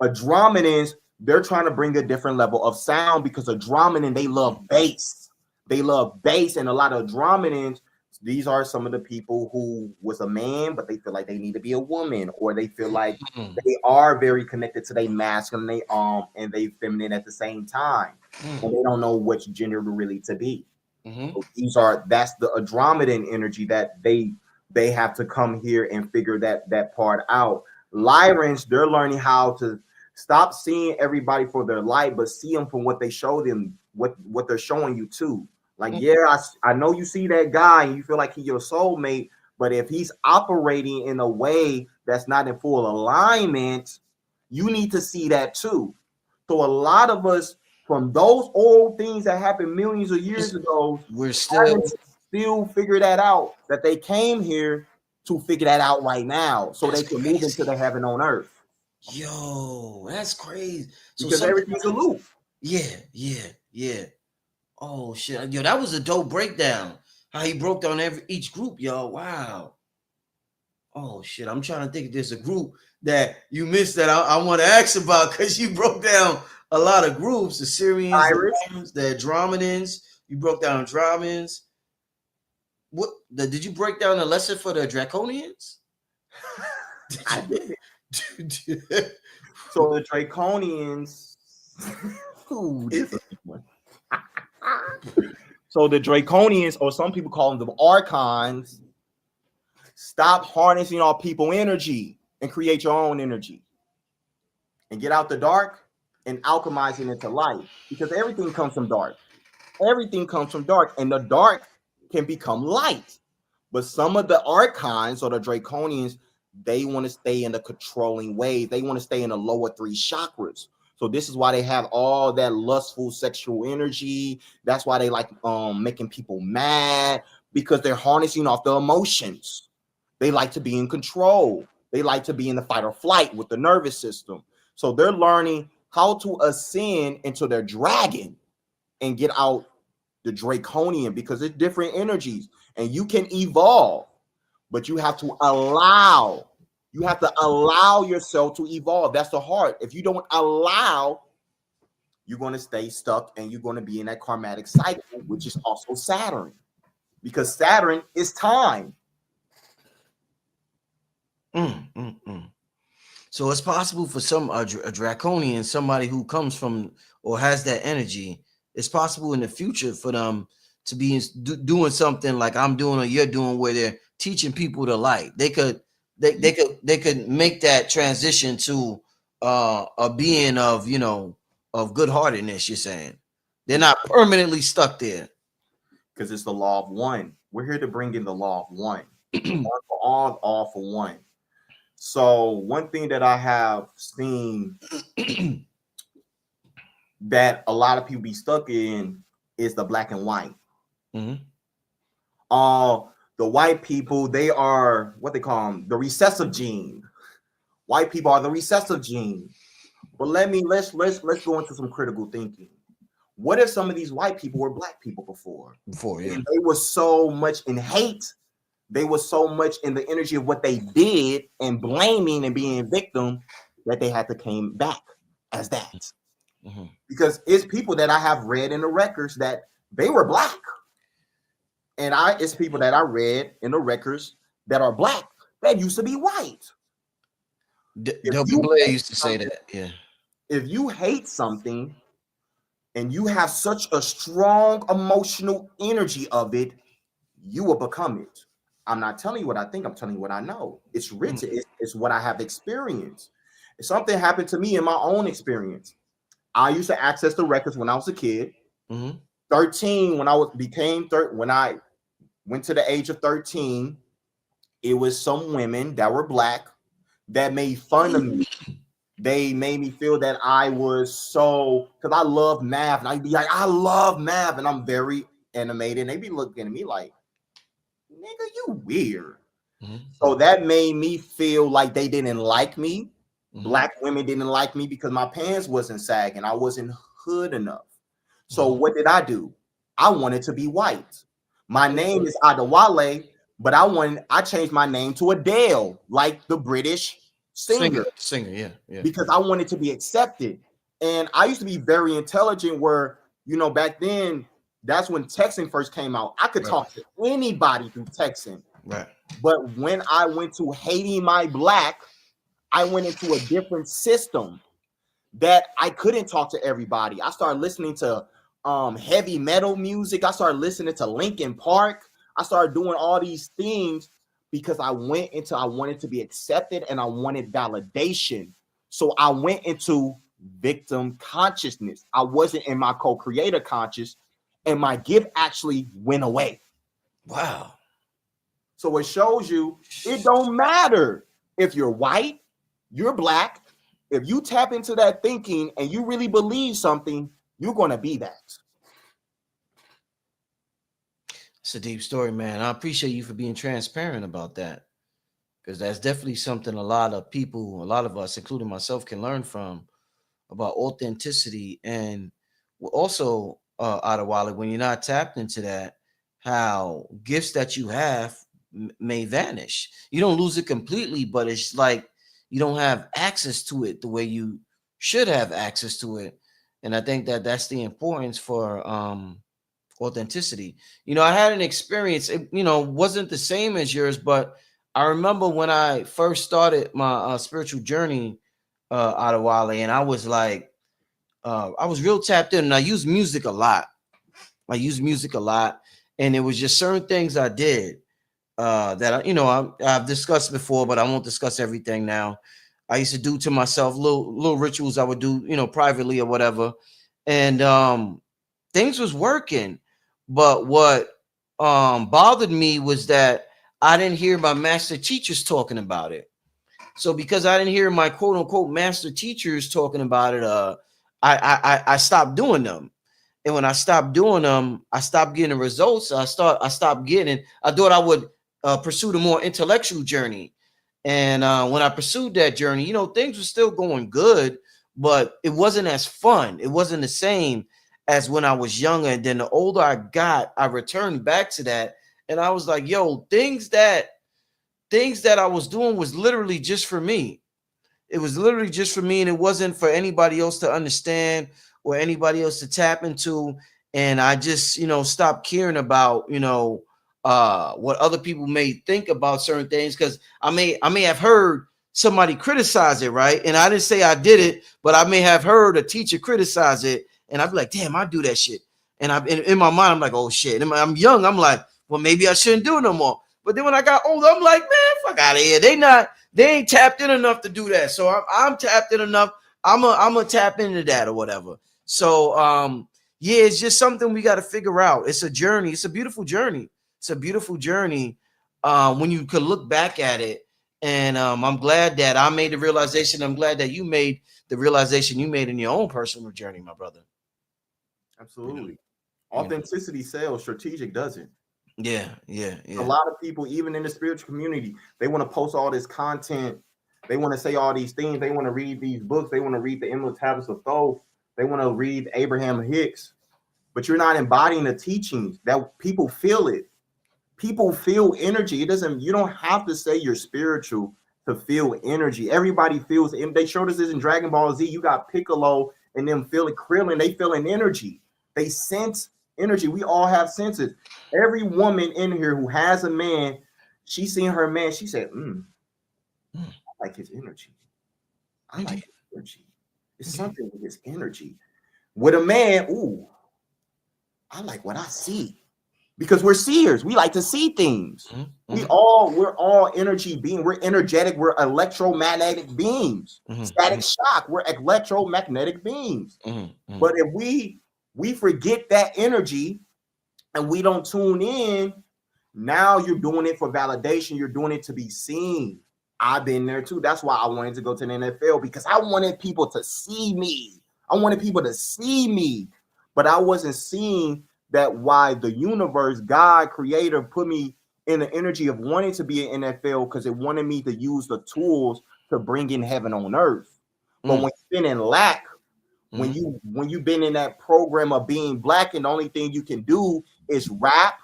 Andromedans, they're trying to bring a different level of sound, because Andromedan, they love bass. They love bass, and a lot of Andromedans, these are some of the people who was a man, but they feel like they need to be a woman, or they feel like Mm. they are very connected to their masculine, and they feminine at the same time, and Mm. they don't know which gender really to be. Mm-hmm. So that's the Andromedan energy that they have to come here and figure that part out. Lyrans, they're learning how to stop seeing everybody for their light, but see them from what they show them, what they're showing you too. Like, Mm. yeah, I know you see that guy and you feel like he's your soulmate, but if he's operating in a way that's not in full alignment, you need to see that too. So a lot of us, from those old things that happened millions of years ago, We're still, having to still figure that out, that they came here to figure that out right now so that's they can move into crazy. the heaven on earth, Yo, that's crazy. So because something everything's a like, loop. yeah, yeah, yeah. Oh shit. Yo, that was a dope breakdown. How he broke down each group, yo. Wow. Oh shit. I'm trying to think if there's a group that you missed that I want to ask about, because you broke down a lot of groups, the Syrians, the Iris, Romans, the Andromedans. You broke down Andromedans. Did you break down the lesson for the Draconians? I did it. Did So the Draconians, ooh, this is a big one. So the Draconians, or some people call them the Archons, stop harnessing all people energy and create your own energy, and get out the dark and alchemize it into light, because everything comes from dark. Everything comes from dark, and the dark can become light. But some of the archons or the draconians, they want to stay in the controlling ways. They want to stay in the lower three chakras. So this is why they have all that lustful sexual energy. That's why they like making people mad, because they're harnessing off the emotions. They like to be in control. They like to be in the fight or flight with the nervous system. So they're learning how to ascend into their dragon and get out the draconian, because it's different energies and you can evolve, but you have to allow yourself to evolve. That's the heart. If you don't allow, you're going to stay stuck, and you're going to be in that karmatic cycle, which is also Saturn, because Saturn is time. So it's possible for some a draconian, somebody who comes from or has that energy. It's possible in the future for them to be doing something like I'm doing or you're doing, where they're teaching people the light. They could make that transition to a being of of good heartedness. You're saying they're not permanently stuck there. Because it's the law of one. We're here to bring in the law of one. One for all for one. So one thing that I have seen that a lot of people be stuck in is the black and white. Mm-hmm. The white people, they are what they call them, the recessive gene. White people are the recessive gene. But let's go into some critical thinking. What if some of these white people were black people before? Before, yeah. And they were so much in hate, they were so much in the energy of what they did and blaming and being victim, that they had to came back as that. Mm-hmm. Because it's people that I have read in the records that they were black. And it's people that I read in the records that are black that used to be white. If W. you Blair hate used to say something, that. Yeah. if you hate something and you have such a strong emotional energy of it, you will become it. I'm not telling you what I think, I'm telling you what I know. It's written, it's what I have experienced. If something happened to me in my own experience, I used to access the records when I was a kid. Mm-hmm. 13, when I was became 30, when I went to the age of 13. It was some women that were black that made fun of me. They made me feel that I was so, because I love math, and I'd be like, I love math, and I'm very animated. And they'd be looking at me like, nigga, you weird. Mm-hmm. So that made me feel like they didn't like me. Mm-hmm. Black women didn't like me because my pants wasn't sagging. I wasn't hood enough. So what did I do? I wanted to be white. My name is Adewale, but I changed my name to Adele, like the British singer. Yeah. Because I wanted to be accepted. And I used to be very intelligent where, back then, that's when texting first came out. I could talk to anybody through texting. Right. But when I went to hating my black, I went into a different system that I couldn't talk to everybody. I started listening to heavy metal music. I started listening to Linkin Park. I started doing all these things because I wanted to be accepted and I wanted validation. So I went into victim consciousness. I wasn't in my co-creator conscious, and my gift actually went away. Wow. So it shows you it don't matter if you're white, you're black. If you tap into that thinking and you really believe something, you're going to be that. It's a deep story, man. I appreciate you for being transparent about that, because that's definitely something a lot of people, a lot of us, including myself, can learn from, about authenticity. And also, Adewale, when you're not tapped into that, how gifts that you have may vanish. You don't lose it completely, but it's like you don't have access to it the way you should have access to it. And I think that that's the importance for authenticity. I had an experience, it, wasn't the same as yours, but I remember when I first started my spiritual journey, Adewale, and I was like, I was real tapped in, and I used music a lot. And it was just certain things I did that I've discussed before, but I won't discuss everything now. I used to do to myself little rituals I would do, privately or whatever, and things was working. But what bothered me was that I didn't hear my master teachers talking about it. So because I didn't hear my quote unquote master teachers talking about it, I stopped doing them. And when I stopped doing them, I stopped getting results. I thought I would pursue the more intellectual journey. And when I pursued that journey, things were still going good, but it wasn't as fun. It wasn't the same as when I was younger. And then the older I got, I returned back to that. And I was like, yo, things that I was doing was literally just for me. It was literally just for me, and it wasn't for anybody else to understand or anybody else to tap into. And I just, stopped caring about, what other people may think about certain things, because I may have heard somebody criticize it, right? And I didn't say I did it, but I may have heard a teacher criticize it, and I'd be like, damn, I do that shit. And in my mind, I'm like, oh shit. And I'm young. I'm like, well, maybe I shouldn't do it no more. But then when I got older, I'm like, man, fuck out of here. They ain't tapped in enough to do that. So I'm tapped in enough. I'm a tap into that or whatever. So yeah, it's just something we got to figure out. It's a journey. It's a beautiful journey. It's a beautiful journey when you could look back at it. And I'm glad that I made the realization. I'm glad that you made the realization you made in your own personal journey, my brother. Absolutely. Authenticity sells, strategic doesn't. Yeah. A lot of people, even in the spiritual community, they want to post all this content. They want to say all these things. They want to read these books. They want to read the Emerald Tablets of Thoth. They want to read Abraham Hicks. But you're not embodying the teachings that people feel it. People feel energy. You don't have to say you're spiritual to feel energy. Everybody feels it. They showed us this in Dragon Ball Z. You got Piccolo and them feeling Krillin. They feeling energy. They sense energy. We all have senses. Every woman in here who has a man, she seen her man, she said, I like his energy. I like his energy. It's something with his energy. With a man, I like what I see. Because we're seers. We like to see things. We're all energy beings. We're energetic. We're electromagnetic beings. Static shock. We're electromagnetic beings. But if we forget that energy and we don't tune in, Now you're doing it for validation. You're doing it to be seen. I've been there too. That's why I wanted to go to the NFL, because I wanted people to see me. I wanted people to see me, but I wasn't seeing that why the universe, God, creator, put me in the energy of wanting to be an NFL, because it wanted me to use the tools to bring in heaven on earth. But when you've been in lack, when you've been in that program of being black, and the only thing you can do is rap,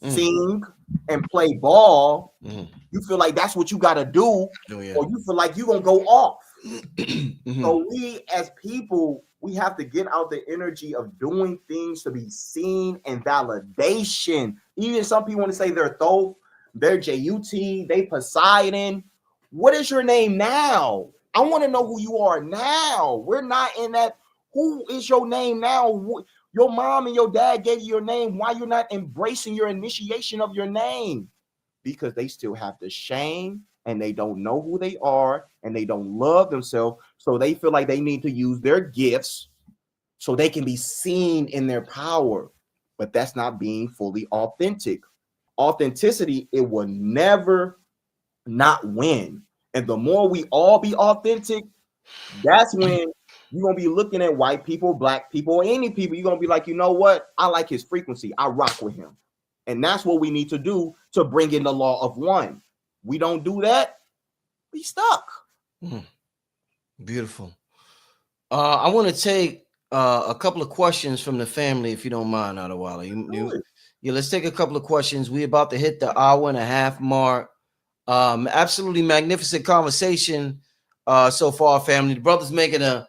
sing, and play ball, you feel like that's what you got to do, or you feel like you're going to go off. So we as people, we have to get out the energy of doing things to be seen and validation. Even some people want to say they're Thoth, they're J-U-T, they Poseidon. What is your name now? I want to know who you are now. We're not in that. Who is your name now? Your mom and your dad gave you your name. Why you're not embracing your initiation of your name? Because they still have the shame, and they don't know who they are, and they don't love themselves. So they feel like they need to use their gifts so they can be seen in their power. But that's not being fully authentic. Authenticity, it will never not win. And the more we all be authentic, that's when you're going to be looking at white people, black people, any people. You're going to be like, you know what? I like his frequency. I rock with him. And that's what we need to do to bring in the law of one. We don't do that, we stuck. Beautiful. I want to take a couple of questions from the family, if you don't mind, Adewale. Yeah, let's take a couple of questions. We're about to hit the hour and a half mark. Absolutely magnificent conversation so far, family. The brother's making a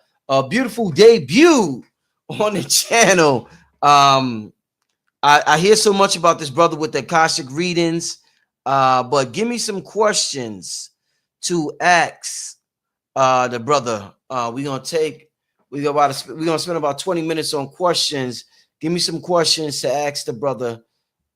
beautiful debut on the channel. I hear so much about this brother with the Akashic readings, but give me some questions to ask the brother. We're gonna spend about 20 minutes on questions. Give me some questions to ask the brother.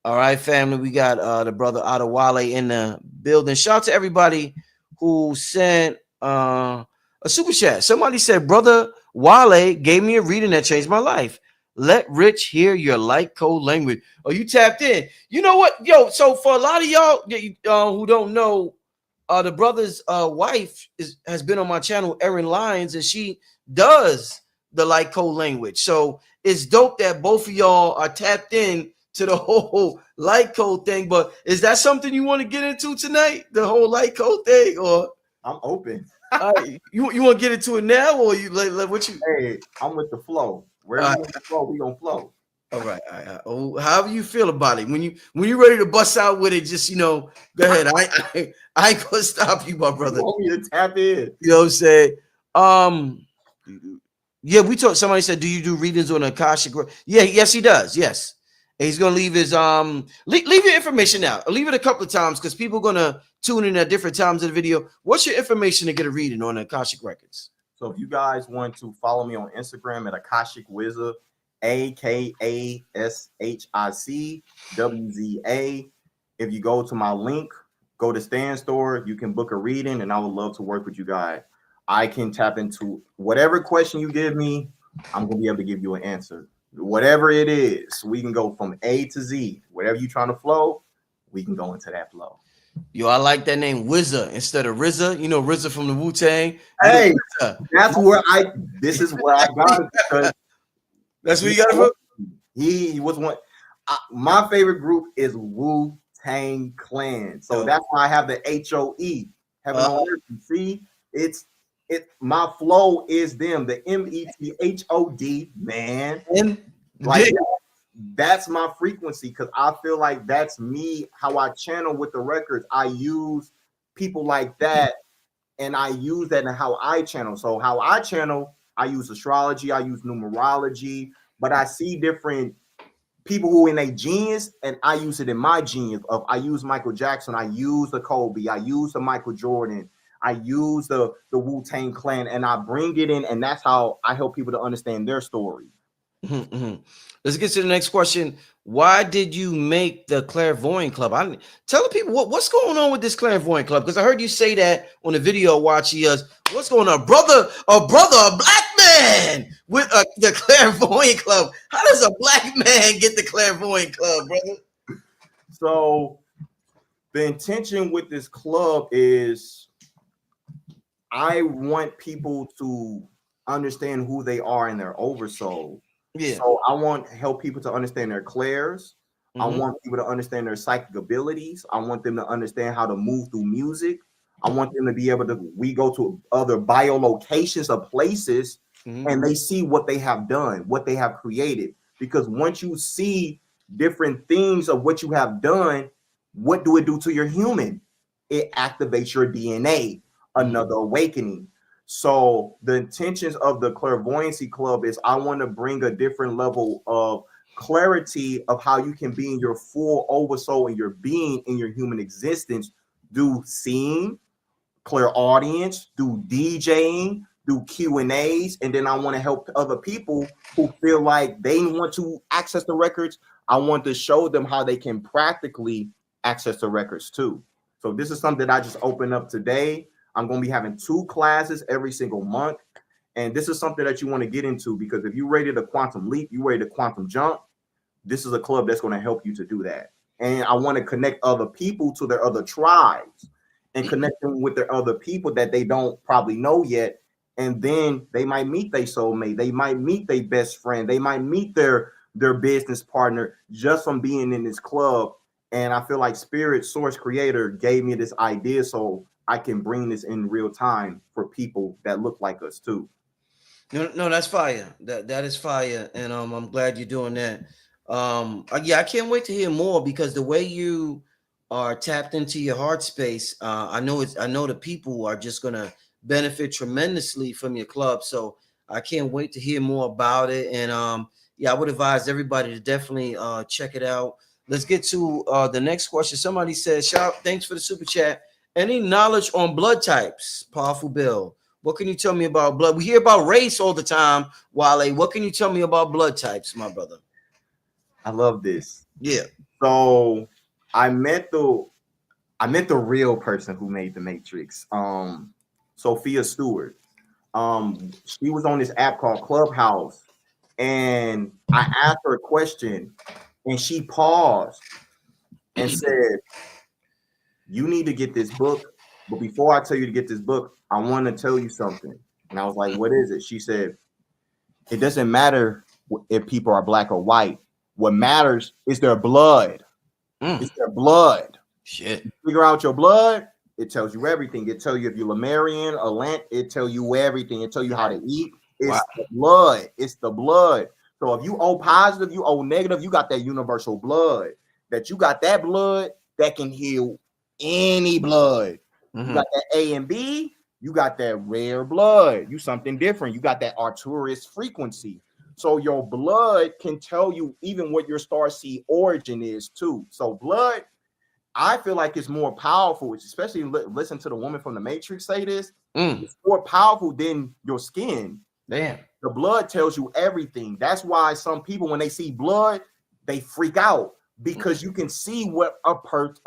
All right, family. We got the brother Adewale in the building. Shout out to everybody who sent a super chat. Somebody said, "Brother Wale gave me a reading that changed my life. Let Rich hear your light code language." Oh, you tapped in. You know what, yo? So for a lot of y'all who don't know, the brother's wife has been on my channel, Erin Lyons, and she does the light code language. So it's dope that both of y'all are tapped in to the whole light code thing. But is that something you want to get into tonight? The whole light code thing, or I'm open. You want to get into it now, or you like what you? Hey, I'm with the flow. Where we want to flow, we gonna flow. All right. Oh, however you feel about it. When you ready to bust out with it, just go ahead. I ain't gonna stop you, my brother. You want me to tap in? You know what I'm saying? Yeah, we talked. Somebody said, "Do you do readings on Akashic?" Yeah, yes, he does. Yes, and he's gonna leave his leave your information out. I'll leave it a couple of times because people are gonna tune in at different times of the video. What's your information to get a reading on Akashic Records? So if you guys want to follow me on Instagram at Akashic Wizard, AKASHICWZA. If you go to my link, go to Stand Store, you can book a reading, and I would love to work with you guys. I can tap into whatever question you give me. I'm gonna be able to give you an answer. Whatever it is, we can go from A to Z. Whatever you're trying to flow, we can go into that flow. Yo, I like that name, Wizard, instead of RZA. You know, RZA from the Wu-Tang. Hey, that's where this is where I got it, because that's where you got it from? He was one. My favorite group is Wu-Tang Clan. So that's why I have the HOE. Heaven on earth. You see, my flow is them, the METHOD, man. And like that's my frequency, because I feel like that's me, how I channel with the records. I use people like that, and I use that in how I channel. So how I channel, I use astrology, I use numerology, but I see different people who in a genius, and I use it in my genius. I use Michael Jackson, I use the Kobe, I use the Michael Jordan, I use the Wu-Tang Clan, and I bring it in, and that's how I help people to understand their story. Let's get to the next question. Why did you make the Clairvoyant Club? I'm telling people what's going on with this Clairvoyant Club, because I heard you say that on the video watch. What's going on, brother? A black man with the Clairvoyant Club. How does a black man get the Clairvoyant Club, brother? So the intention with this club is I want people to understand who they are in their oversoul. Yeah. So I want to help people to understand their clairs. I Mm-hmm. want people to understand their psychic abilities. I want them to understand how to move through music. I want them to be able to, we go to other biolocations of places Mm-hmm. and they see what they have done, what they have created. Because once you see different things of what you have done, what do it do to your human? It activates your DNA, another awakening. So the intentions of the clairvoyancy club is I want to bring a different level of clarity of how you can be in your full oversoul and your being in your human existence, do seeing, clear audience, do DJing, do Q&As, and then I want to help other people who feel like they want to access the records. I want to show them how they can practically access the records too. So this is something that I just opened up today. I'm going to be having 2 classes every single month. And this is something that you want to get into because if you're ready to quantum leap, you're ready to quantum jump, this is a club that's going to help you to do that. And I want to connect other people to their other tribes and connect them with their other people that they don't probably know yet. And then they might meet their soulmate. They might meet their best friend. They might meet their business partner just from being in this club. And I feel like Spirit Source Creator gave me this idea so I can bring this in real time for people that look like us too. No, that's fire. That is fire, and I'm glad you're doing that. Yeah, I can't wait to hear more because the way you are tapped into your heart space, I know the people are just gonna benefit tremendously from your club. So I can't wait to hear more about it. And yeah, I would advise everybody to definitely check it out. Let's get to the next question. Somebody says, "Shout, thanks for the super chat. Any knowledge on blood types?" Powerful Bill. What can you tell me about blood? We hear about race all the time, Wale. What can you tell me about blood types, my brother? I love this. Yeah. So I met the real person who made the Matrix. Sophia Stewart. She was on this app called Clubhouse, and I asked her a question, and she paused and said, "You need to get this book, but before I tell you to get this book, I want to tell you something." And I was like, "What is it?" She said, "It doesn't matter if people are black or white. What matters is their blood. It's their blood. Shit. Figure out your blood, it tells you everything. It tells you if you're Lemurian or Lant, it tells you everything. It tells you how to eat. It's Wow. the blood. It's the blood. So if you O positive, you O negative, you got that universal blood. That you got that blood that can heal any blood. You got that A and B, you got that rare blood. You something different. You got that Arcturus frequency. So your blood can tell you even what your star seed origin is too. So blood, I feel like it's more powerful, especially listen to the woman from the Matrix say this. It's more powerful than your skin. Damn. The blood tells you everything. That's why some people, when they see blood, they freak out because you can see what a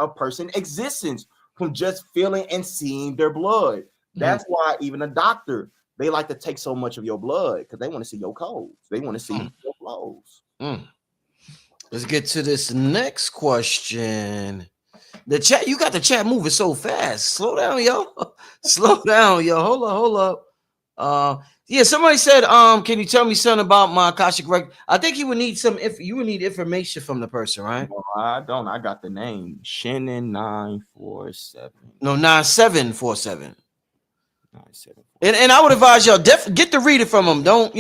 person existence from just feeling and seeing their blood. That's why even a doctor, they like to take so much of your blood because they want to see your codes. They want to see your flows. Let's get to this next question. The chat, you got the chat moving so fast. Slow down, yo. Slow down, yo. Hold up. Yeah, somebody said, can you tell me something about my Akashic record? I think you would need you would need information from the person, right? No, I don't. I got the name. Shannon 947. No, 9747. 974. And I would advise y'all get the reading from him. Don't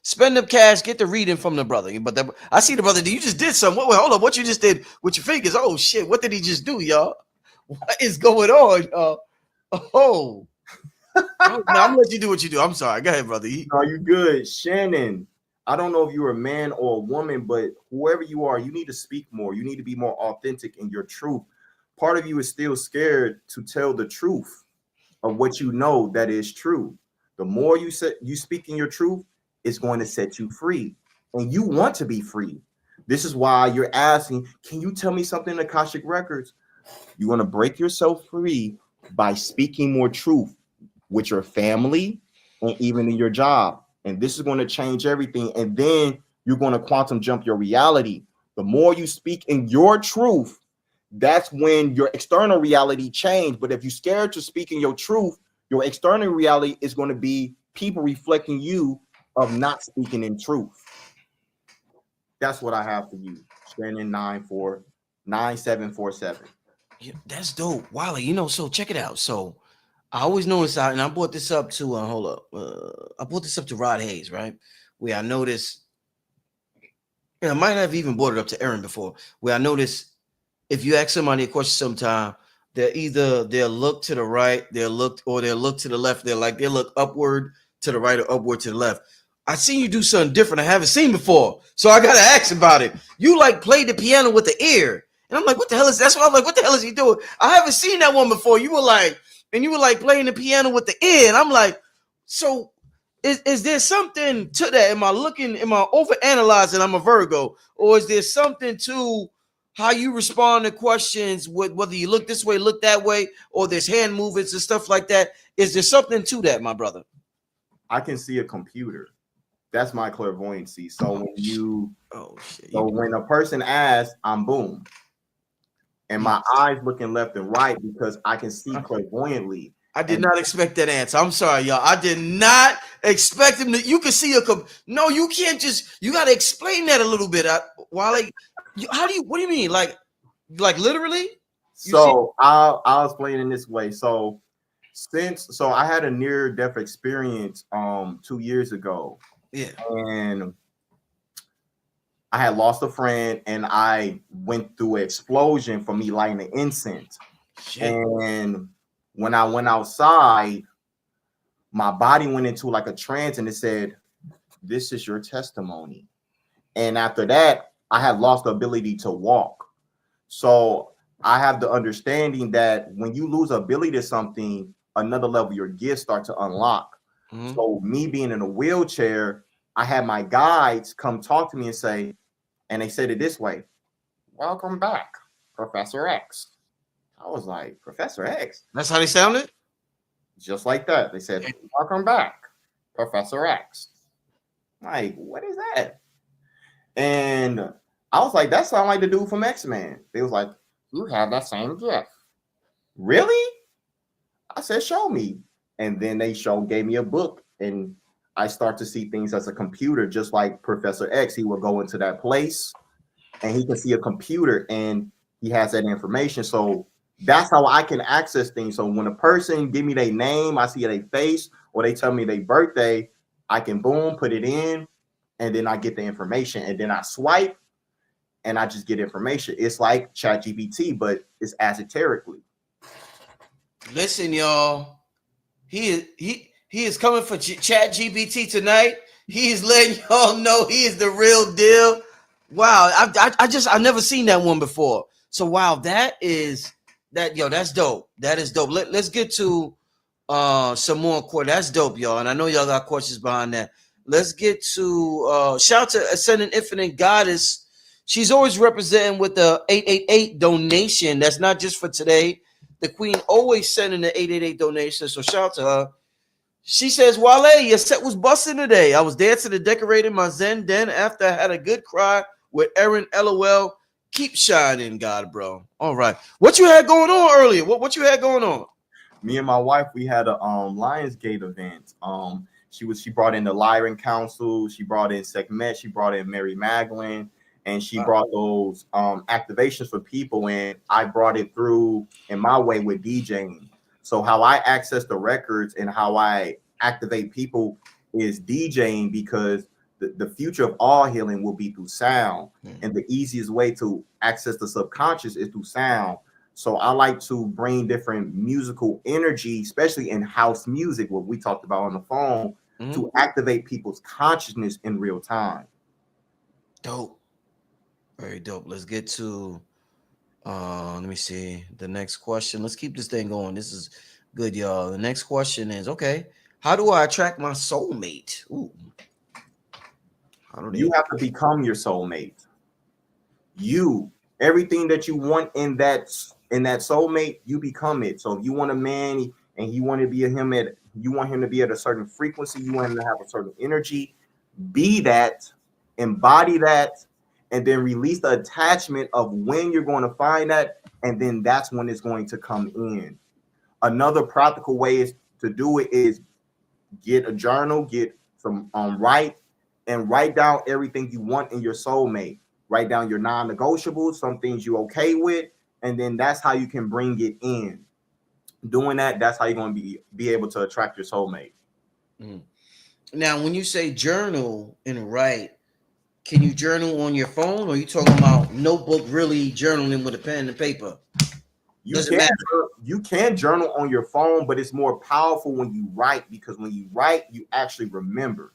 spend the cash, get the reading from the brother. But I see the brother. You just did something. Wait, hold up. What you just did with your fingers? Oh shit! What did he just do, y'all? What is going on? Oh. No, I'm gonna let you do what you do. I'm sorry. Go ahead, brother. No, you good. Shannon, I don't know if you're a man or a woman, but whoever you are, you need to speak more. You need to be more authentic in your truth. Part of you is still scared to tell the truth of what you know that is true. The more you speak in your truth, it's going to set you free. And you want to be free. This is why you're asking, can you tell me something in Akashic Records? You want to break yourself free by speaking more truth with your family and even in your job. And this is going to change everything. And then you're going to quantum jump your reality. The more you speak in your truth, that's when your external reality change. But if you're scared to speak in your truth, your external reality is going to be people reflecting you of not speaking in truth. That's what I have for you. Shannon 9747. Yeah, that's dope. Wally, so check it out. So I always notice out, and I brought this up to hold up. I brought this up to Rod Hayes, right? Where I noticed, and I might have even brought it up to Aaron before, where I noticed if you ask somebody a question sometime, they'll look to the right, they'll look to the left. They'll look upward to the right or upward to the left. I seen you do something different I haven't seen before. So I gotta ask about it. You like played the piano with the ear. And I'm like, what the hell is that's what I'm like, what the hell is he doing? I haven't seen that one before. You were like playing the piano with the ear. And I'm like, so is there something to that? Am I over analyzing? I'm a Virgo, or is there something to how you respond to questions with whether you look this way, look that way, or there's hand movements and stuff like that? Is there something to that, my brother? I can see a computer. That's my clairvoyancy. So when a person asks, I'm boom. And my eyes looking left and right because I can see clairvoyantly. I did not expect that answer. I'm sorry, y'all. I did not expect him to. You can see no, you can't just. You got to explain that a little bit. What do you mean? Like literally? So I'll explain in this way. So I had a near death experience 2 years ago. Yeah. And I had lost a friend, and I went through an explosion for me lighting the incense. Shit. And when I went outside, my body went into like a trance, and it said, "This is your testimony." And after that, I had lost the ability to walk. So I have the understanding that when you lose ability to something, another level of your gifts start to unlock. Mm-hmm. So me being in a wheelchair, I had my guides come talk to me and they said it this way: "Welcome back, Professor X." I was like, Professor X? That's how they sounded? Just like that. They said, "Welcome back, Professor X." I'm like, what is that? And I was like, that sounds like the dude from X-Men. They was like, "You have that same gift." Really? I said, "Show me." And then they gave me a book, and I start to see things as a computer, just like Professor X. He will go into that place and he can see a computer and he has that information. So that's how I can access things. So when a person give me their name, I see their face, or they tell me their birthday, I can boom, put it in, and then I get the information. And then I swipe and I just get information. It's like ChatGPT, but it's esoterically. Listen, y'all. He is coming for ChatGPT tonight. He is letting y'all know he is the real deal. Wow, I never seen that one before. So wow, that's dope. That is dope. Let's get to some more. That's dope, y'all. And I know y'all got questions behind that. Let's get to shout to Ascending Infinite Goddess. She's always representing with the 888 donation. That's not just for today. The Queen always sending the 888 donation. So shout out to her. She says, "Wale, your set was busting today. I was dancing and decorating my Zen den after I had a good cry with Aaron. LOL. Keep shining, God, bro." All right. What you had going on earlier? What you had going on? Me and my wife, we had a Lionsgate event. She brought in the Lyran Council, she brought in Sekhmet, she brought in Mary Magdalene, and she brought those activations for people, and I brought it through in my way with DJing. So how I access the records and how I activate people is DJing, because the future of all healing will be through sound. And the easiest way to access the subconscious is through sound. So I like to bring different musical energy, especially in house music, what we talked about on the phone, to activate people's consciousness in real time. Dope. Very dope. Let's get to let me see the next question. Let's keep this thing going. This is good, y'all. The next question is, okay, how do I attract my soulmate? Ooh. You have to become your soulmate. Everything that you want in that soulmate, you become it. So if you want a man and you want him to be at a certain frequency, you want him to have a certain energy, be that, embody that, and then release the attachment of when you're going to find that, and then that's when it's going to come in. Another practical way is to do it is get a journal, get some write down everything you want in your soulmate. Write down your non-negotiables, some things you okay with, and then that's how you can bring it in. Doing that, that's how you're going to be able to attract your soulmate. Mm. Now, when you say journal and write, can you journal on your phone, or are you talking about notebook, really journaling with a pen and paper? You Does it can matter? you can journal on your phone, but it's more powerful when you write, because when you write, you actually remember.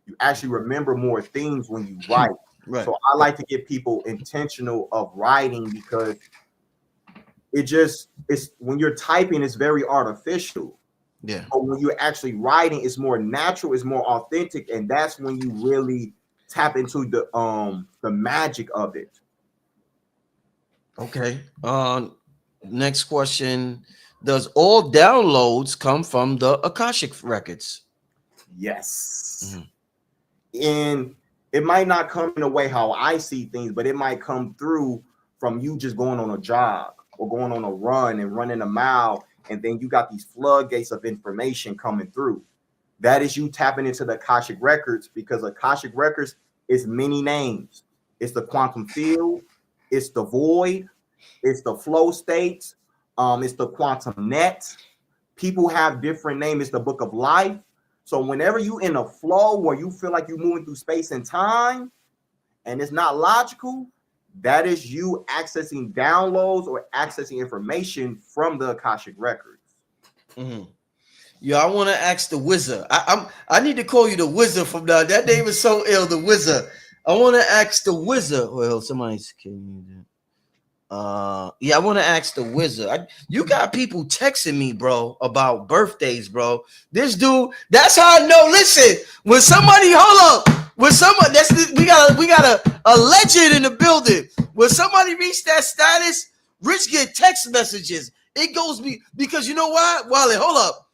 You actually remember more things when you write. Right. So I like to get people intentional of writing, because it's when you're typing, it's very artificial. Yeah. But when you're actually writing, it's more natural, it's more authentic, and that's when you really tap into the magic of it. Okay. Next question. Does all downloads come from the Akashic records? Yes. Mhm. And it might not come in a way how I see things, but it might come through from you just going on a jog or going on a run and running a mile, and then you got these floodgates of information coming through. That is you tapping into the Akashic records, because Akashic records is many names. It's the quantum field, it's the void, it's the flow states, it's the quantum net. People have different names. It's the book of life. So whenever you in a flow where you feel like you're moving through space and time and it's not logical, that is you accessing downloads or accessing information from the Akashic records. Mhm. Yo, I want to ask the wizard. I need to call you the wizard from now. That name is so ill, the wizard. I want to ask the wizard. Well, somebody's kidding me. Yeah, I want to ask the wizard. You got people texting me, bro, about birthdays, bro. This dude, that's how I know. Listen, when somebody, hold up, when somebody, we got a legend in the building. When somebody reached that status, Rich get text messages. It goes me because you know why? Wally, hold up.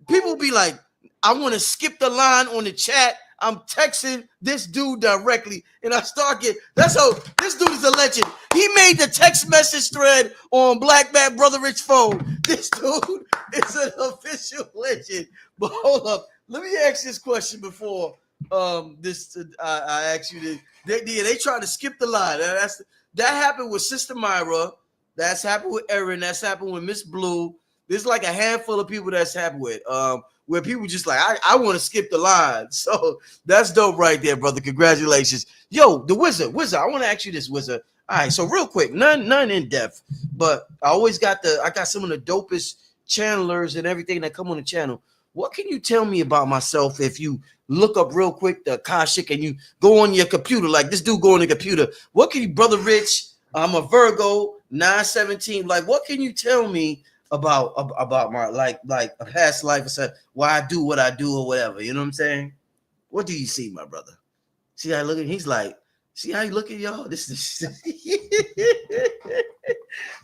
People be like, I want to skip the line on the chat. I'm texting this dude directly, and I start getting. That's how this dude is a legend. He made the text message thread on Black Man Brother Rich phone. This dude is an official legend. But hold up, let me ask this question before this. I ask you this. They try to skip the line. That happened with Sister Myra. That's happened with Erin. That's happened with Miss Blue. There's like a handful of people that's happened with. Where people just like, I want to skip the line. So that's dope right there, brother. Congratulations. Yo, the wizard. I want to ask you this, wizard. All right, so real quick, none in depth, but I got some of the dopest channelers and everything that come on the channel. What can you tell me about myself if you look up real quick the Akashic and you go on your computer, like this dude go on the computer? What can you, brother Rich? I'm a Virgo, 917. Like, what can you tell me about my like a past life or something, why I do what I do or whatever? You know what I'm saying? What do you see, my brother? See how I look at he's like, see how you look at y'all? This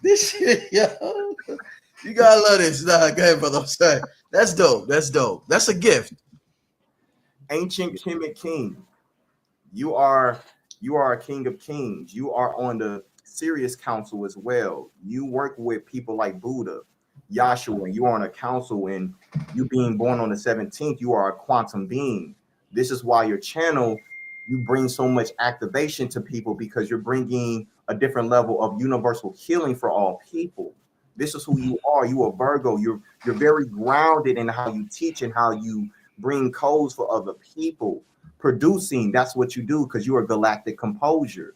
this shit, yo. You gotta love this. Nah, go ahead, brother. I'm sorry. That's dope. That's dope. That's a gift. Ancient Kemet King, you are a king of kings. You are on the Sirius Council as well. You work with people like Buddha, Yahshua, and you are on a council, and you being born on the 17th, you are a quantum being. This is why your channel, you bring so much activation to people, because you're bringing a different level of universal healing for all people. This is who you are. You are Virgo. You're very grounded in how you teach and how you bring codes for other people. Producing, that's what you do, because you are galactic composure.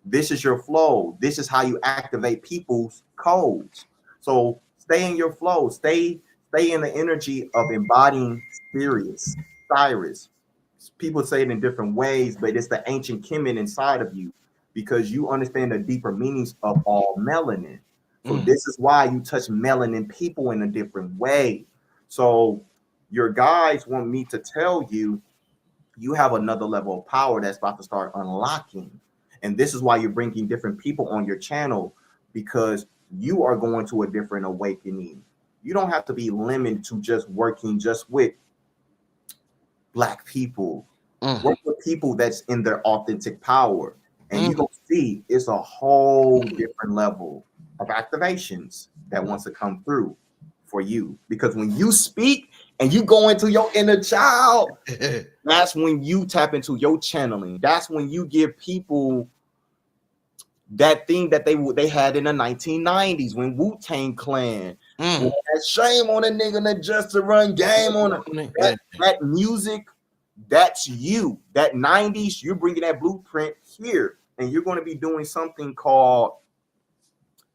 This is your flow. This is how you activate people's codes. So stay in your flow. Stay in the energy of embodying Sirius, Cyrus. People say it in different ways, but it's the ancient Kemet inside of you, because you understand the deeper meanings of all melanin. So this is why you touch melanin people in a different way. So your guides want me to tell you, you have another level of power that's about to start unlocking. And this is why you're bringing different people on your channel, because you are going to a different awakening. You don't have to be limited to just working just with Black people. Work with people that's in their authentic power. And you're going to see it's a whole different level. of activations that wants to come through for you. Because when you speak and you go into your inner child, that's when you tap into your channeling. That's when you give people that thing that they had in the 1990s when Wu-Tang Clan. When that shame on a nigga that just to run game on it. That music, that's you. That 90s, you're bringing that blueprint here. And you're going to be doing something called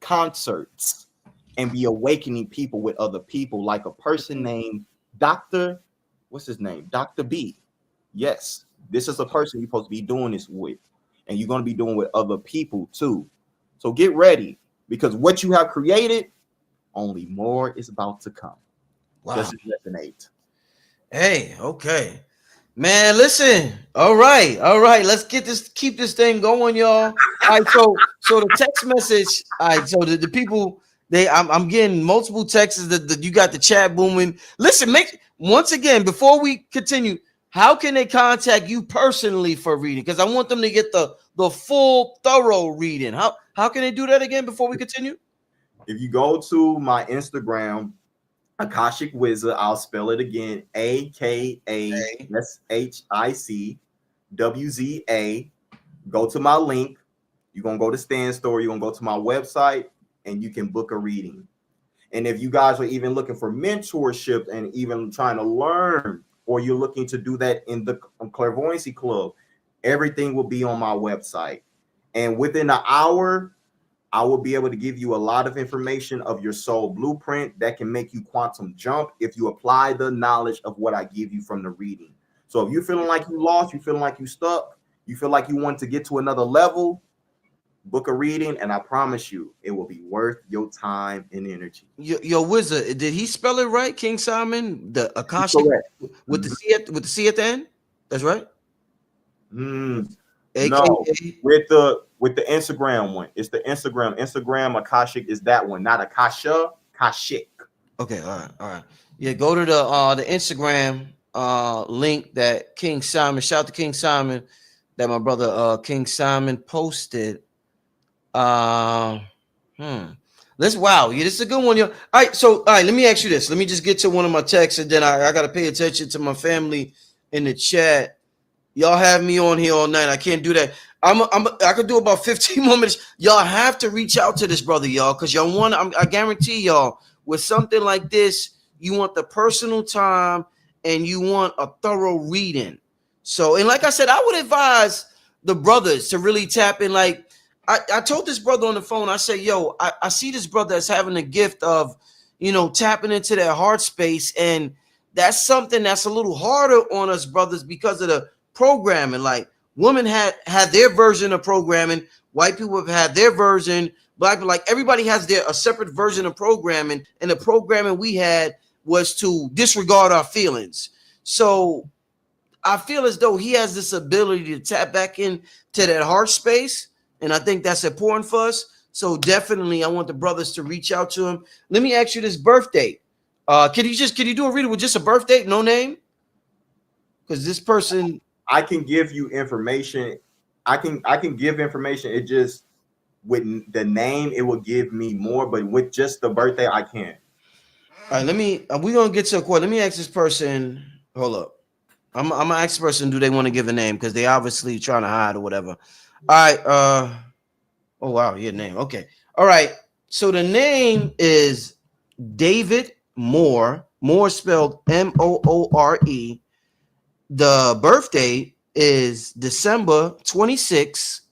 concerts and be awakening people with other people, like a person named Dr. What's his name? Dr. B. Yes, this is a person you're supposed to be doing this with, and you're going to be doing with other people too. So get ready, because what you have created, only more is about to come. Wow. Does it resonate? Hey, okay. Man, listen. All right. Let's keep this thing going, y'all. All right, so the text message. All right, so the people I'm getting multiple texts that you got the chat booming. Listen, once again, before we continue, how can they contact you personally for reading? Because I want them to get the full thorough reading. How can they do that again before we continue? If you go to my Instagram, Akashic Wizard, I'll spell it again, AKASHICWZA. Go to my link. You're going to go to Stand Store. You're going to go to my website, and you can book a reading. And if you guys are even looking for mentorship and even trying to learn, or you're looking to do that in the Clairvoyancy Club, everything will be on my website. And within an hour, I will be able to give you a lot of information of your soul blueprint that can make you quantum jump if you apply the knowledge of what I give you from the reading. So if you're feeling like you lost, you're feeling like you stuck, you feel like you want to get to another level, book a reading, and I promise you it will be worth your time and energy. Your wizard, did he spell it right? King Simon, the Akashic with the C at the end? That's right. No, AKA? with the Instagram one. It's the Instagram Akashic is that one, not Akasha, Kashik. Okay, all right. Yeah, go to the Instagram link that King Simon, shout out to King Simon, that my brother King Simon posted. This is a good one, yo. All right, let me ask you this. Let me just get to one of my texts, and then I gotta pay attention to my family in the chat. Y'all have me on here all night. I can't do that. I could do about 15 more minutes. Y'all have to reach out to this brother, y'all, because y'all want. I guarantee y'all, with something like this, you want the personal time and you want a thorough reading. So, and like I said, I would advise the brothers to really tap in. Like I told this brother on the phone, I said, yo, I see this brother as having a gift of, tapping into that heart space, and that's something that's a little harder on us brothers because of the programming. Like women had their version of programming, white people have had their version, black people, like everybody has a separate version of programming, and the programming we had was to disregard our feelings. So I feel as though he has this ability to tap back into that heart space, and I think that's important for us. So definitely I want the brothers to reach out to him. Let me ask you this birthday. Can you do a reading with just a birth date, no name? Because this person, I can give you information. I can give information. It just with the name, it will give me more, but with just the birthday, I can't. all right, we're gonna get to a quote. Let me ask this person. Hold up. I'm gonna ask this person, do they want to give a name? Because they obviously trying to hide or whatever. All right. Oh wow, your name. Okay. All right. So the name is David Moore. Moore spelled Moore. The birthday is December 26,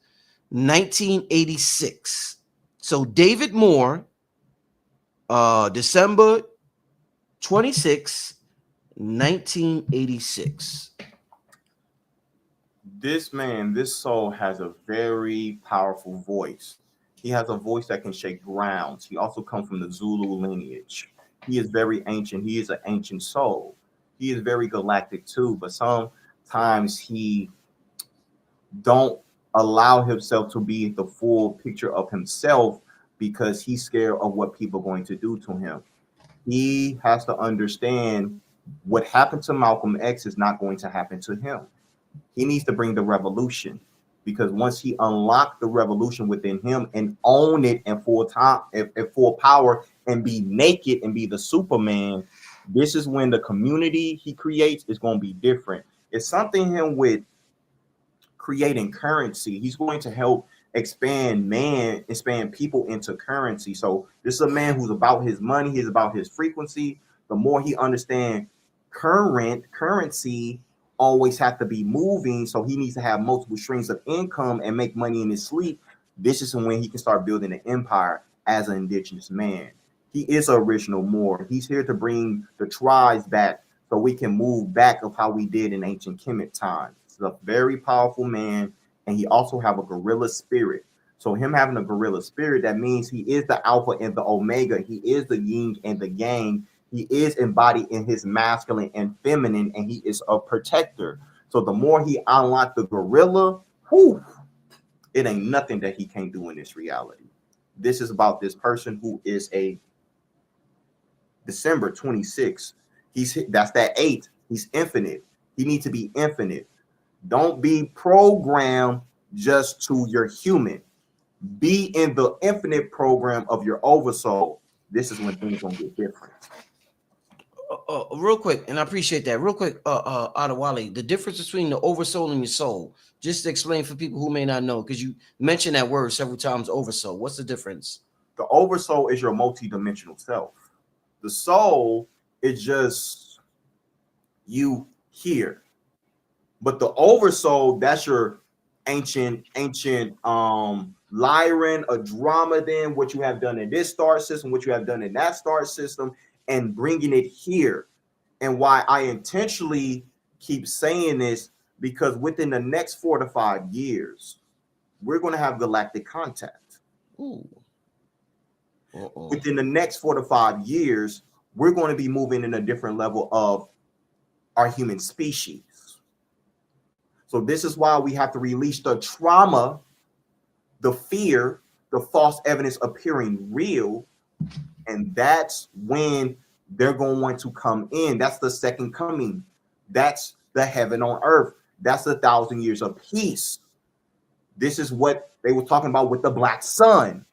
1986. So David Moore, December 26, 1986. This soul has a very powerful voice. He has a voice that can shake grounds. He also comes from the Zulu lineage. He is very ancient. He is an ancient soul. He is very galactic too, but sometimes he don't allow himself to be the full picture of himself because he's scared of what people are going to do to him. He has to understand what happened to Malcolm X is not going to happen to him. He needs to bring the revolution. because once he unlocked the revolution within him and own it in full time, in full power, and be naked and be the Superman, this is when the community he creates is going to be different. It's something him with creating currency. He's going to help expand people into currency. So this is a man who's about his money, he's about his frequency. The more he understands currency always have to be moving, so he needs to have multiple streams of income and make money in his sleep. This is when he can start building an empire as an indigenous man. He is an original Moor. He's here to bring the tribes back so we can move back of how we did in ancient Kemet times. He's a very powerful man, and he also have a gorilla spirit. So him having a gorilla spirit, that means he is the alpha and the omega. He is the yin and the yang. He is embodied in his masculine and feminine, and he is a protector. So the more he unlocked the gorilla, whew, it ain't nothing that he can't do in this reality. This is about this person who is a December 26th. That's that 8. He's infinite. He needs to be infinite. Don't be programmed just to your human. Be in the infinite program of your oversoul. This is when things gonna get different. Real quick, and I appreciate that. Real quick, Adewale, the difference between the oversoul and your soul, just to explain for people who may not know, because you mentioned that word several times, oversoul. What's the difference? The oversoul is your multidimensional self. The soul is just you here. But the oversoul, that's your ancient Lyran, a drama, then what you have done in this star system, what you have done in that star system, and bringing it here. And why I intentionally keep saying this, because within the next 4 to 5 years, we're going to have galactic contact. Ooh. Within the next 4 to 5 years, we're going to be moving in a different level of our human species. So this is why we have to release the trauma, the fear, the false evidence appearing real. And that's when they're going to want to come in. That's the second coming. That's the heaven on earth. That's 1,000 years of peace. This is what they were talking about with the black sun.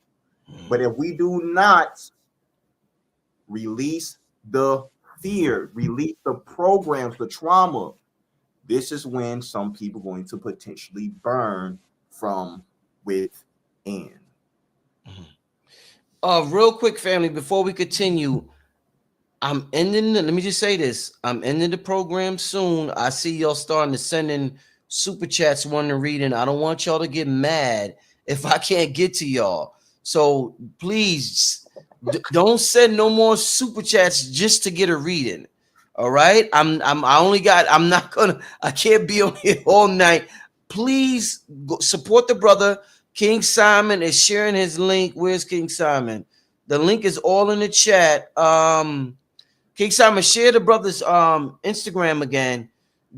But if we do not release the fear, release the programs, the trauma, this is when some people are going to potentially burn from within. Real quick, family, before we continue, I'm ending. Let me just say this: I'm ending the program soon. I see y'all starting to send in super chats, wanting to read, and I don't want y'all to get mad if I can't get to y'all. So please don't send no more super chats just to get a reading. All right, I can't be on here all night. Please go support the brother. King Simon is sharing his link. Where's King Simon? The link is all in the chat. King Simon, share the brother's Instagram again.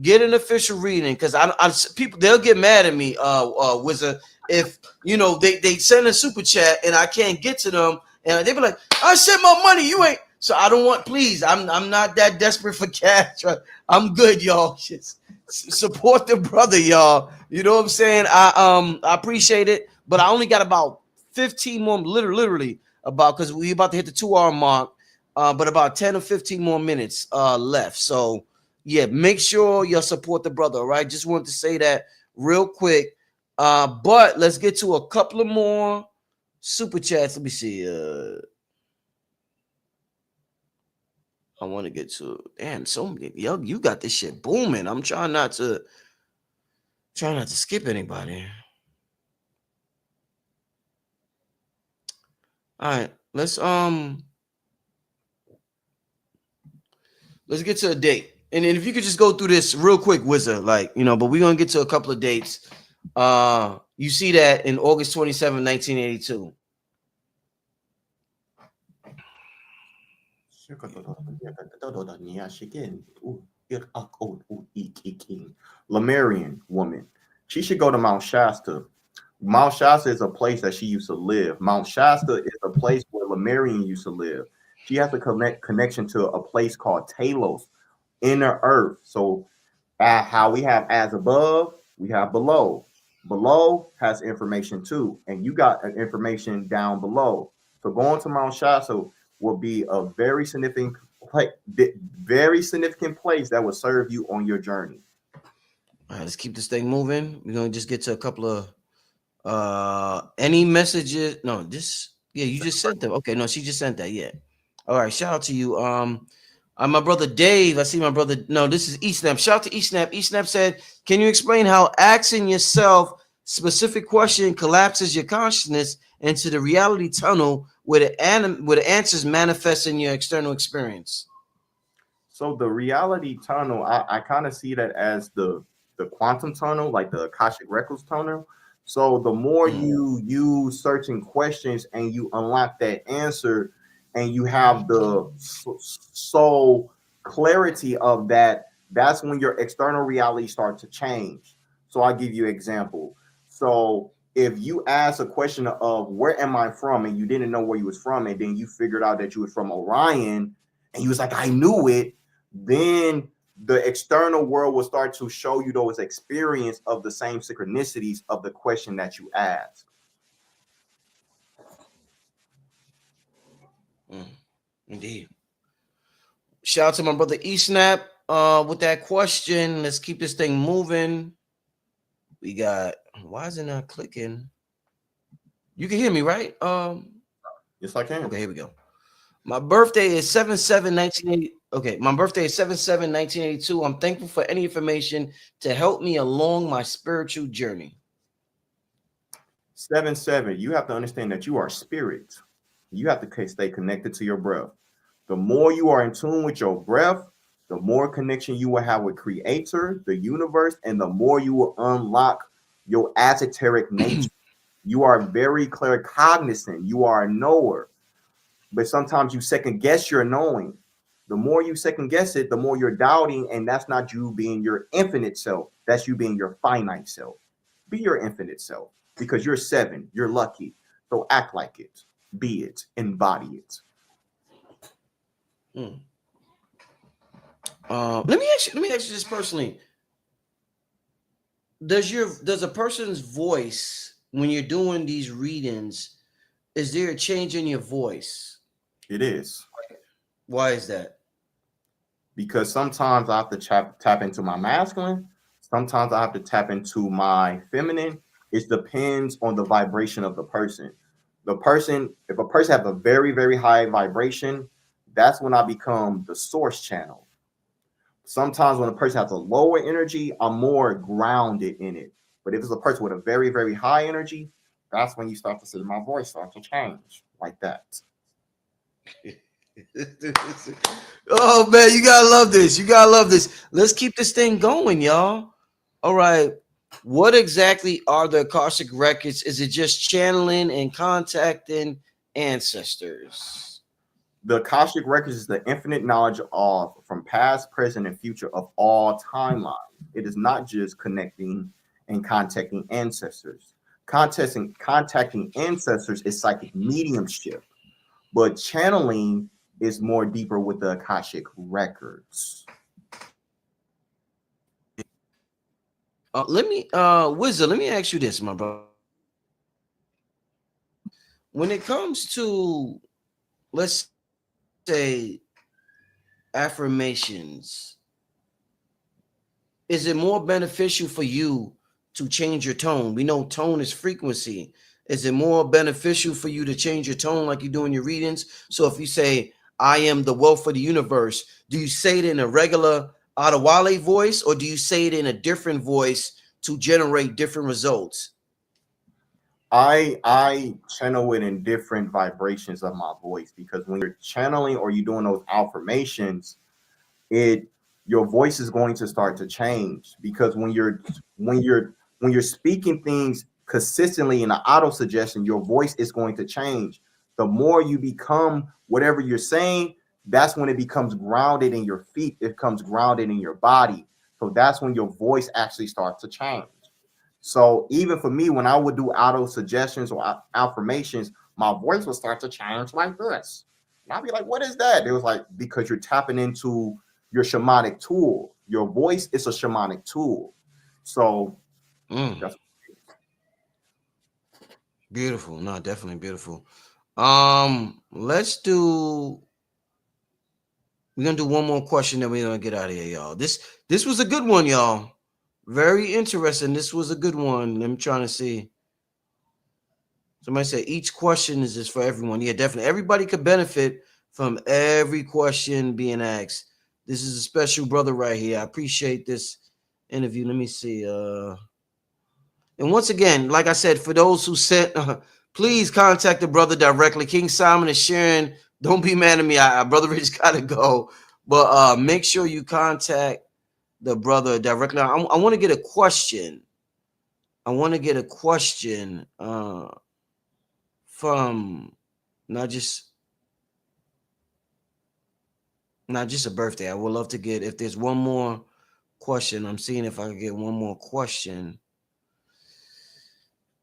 Get an official reading, because I people, they'll get mad at me, Wizard, if they send a super chat and I can't get to them, and they be like, I sent my money, you ain't. So I don't want, please, I'm not that desperate for cash. I'm good, y'all. Just support the brother, y'all. You know what I'm saying? I appreciate it, but I only got about 15 more, literally about, because we about to hit the 2-hour mark, but about 10 or 15 more minutes left. So yeah, make sure you support the brother. All right, just wanted to say that real quick. But let's get to a couple of more super chats. Let me see. I want to get to, damn, so many. Yo, you got this shit booming. I'm trying not to skip anybody. All right, let's get to a date. And then if you could just go through this real quick, Wizard, but we're gonna get to a couple of dates. You see that in August 27, 1982. Lemurian woman. She should go to Mount Shasta. Mount Shasta is a place that she used to live. Mount Shasta is a place where Lemurian used to live. She has a connection to a place called Talos, inner earth. So how we have as above, we have below. Below has information too, and you got information down below. So going to Mount Shasta will be a pla- very significant place that will serve you on your journey. All right, let's keep this thing moving. We're gonna just get to a couple of any messages. No, this yeah, you just sent them. Okay, no, she just sent that. Yeah. All right, shout out to you. My brother Dave. I see my brother. No, this is eSnap. Shout out to eSnap. eSnap said, "Can you explain how asking yourself specific question collapses your consciousness into the reality tunnel where the answers manifest in your external experience?" So the reality tunnel, I kind of see that as the quantum tunnel, like the Akashic Records tunnel. So the more Mm. you use certain questions and you unlock that answer, and you have the soul clarity of that, that's when your external reality starts to change. So I'll give you an example. So if you ask a question of where am I from, and you didn't know where you was from, and then you figured out that you was from Orion, and you was like, I knew it, then the external world will start to show you those experience of the same synchronicities of the question that you asked. Mm. Indeed. Shout out to my brother eSnap with that question. Let's keep this thing moving. We got why is it not clicking? You can hear me, right? Yes, I can. Okay, here we go. My birthday is 7/7/1980. Okay, my birthday is 7/7/1982. I'm thankful for any information to help me along my spiritual journey. 7-7. You have to understand that you are spirit. You have to stay connected to your breath. The more you are in tune with your breath, the more connection you will have with Creator, the universe, and the more you will unlock your esoteric nature. You are very clear cognizant. You are a knower, but sometimes you second guess your knowing. The more you second guess it, the more you're doubting, and that's not you being your infinite self. That's you being your finite self. Be your infinite self because you're seven. You're lucky. So act like it, be it, embody it. Hmm. Let me ask you this personally. Does a person's voice when you're doing these readings, is there a change in your voice? It is Why is that? because sometimes I have to tap into my masculine. Sometimes I have to tap into my feminine. It depends on the vibration of the person. The person, if a person has a very, very high vibration, that's when I become the source channel. Sometimes when a person has a lower energy, I'm more grounded in it. But if it's a person with a very, very high energy, that's when you start to see my voice start to change like that. Oh man, you gotta love this. You gotta love this. Let's keep this thing going, y'all. All right. What exactly are the Akashic records? Is it just channeling and contacting ancestors? The Akashic Records is the infinite knowledge of from past, present, and future of all timelines. It is not just connecting and contacting ancestors. Contacting ancestors is psychic mediumship, but channeling is more deeper with the Akashic Records. Wizard, let me ask you this, my brother. When it comes to, let's say, affirmations, is it more beneficial for you to change your tone? We know tone is frequency. Is it more beneficial for you to change your tone like you do in your readings? So if you say, I am the wealth of the universe, do you say it in a regular Adewale voice or do you say it in a different voice to generate different results? I channel it in different vibrations of my voice because when you're channeling or you're doing those affirmations, it your voice is going to start to change because when you're speaking things consistently in an auto suggestion, your voice is going to change. The more you become whatever you're saying, that's when it becomes grounded in your feet, it becomes grounded in your body. So that's when your voice actually starts to change. So even for me, when I would do auto suggestions or affirmations, my voice would start to change like this. And I'd be like, what is that? It was like, because you're tapping into your shamanic tool. Your voice is a shamanic tool. So Mm. that's Beautiful. No, definitely beautiful. Let's do. We're gonna do one more question, then we're gonna get out of here, y'all. This was a good one, y'all. Very interesting. This was a good one. I'm trying to see. Somebody said each question is just for everyone. Yeah, definitely. Everybody could benefit from every question being asked. This is a special brother right here. I appreciate this interview. Let me see. And once again, like I said, for those who sent, please contact the brother directly. King Simon is sharing. Don't be mad at me. Brother Rich gotta go, but make sure you contact the brother directly. I want to get a question. I want to get a question from not just not just a birthday. I would love to get if there's one more question. I'm seeing if I can get one more question.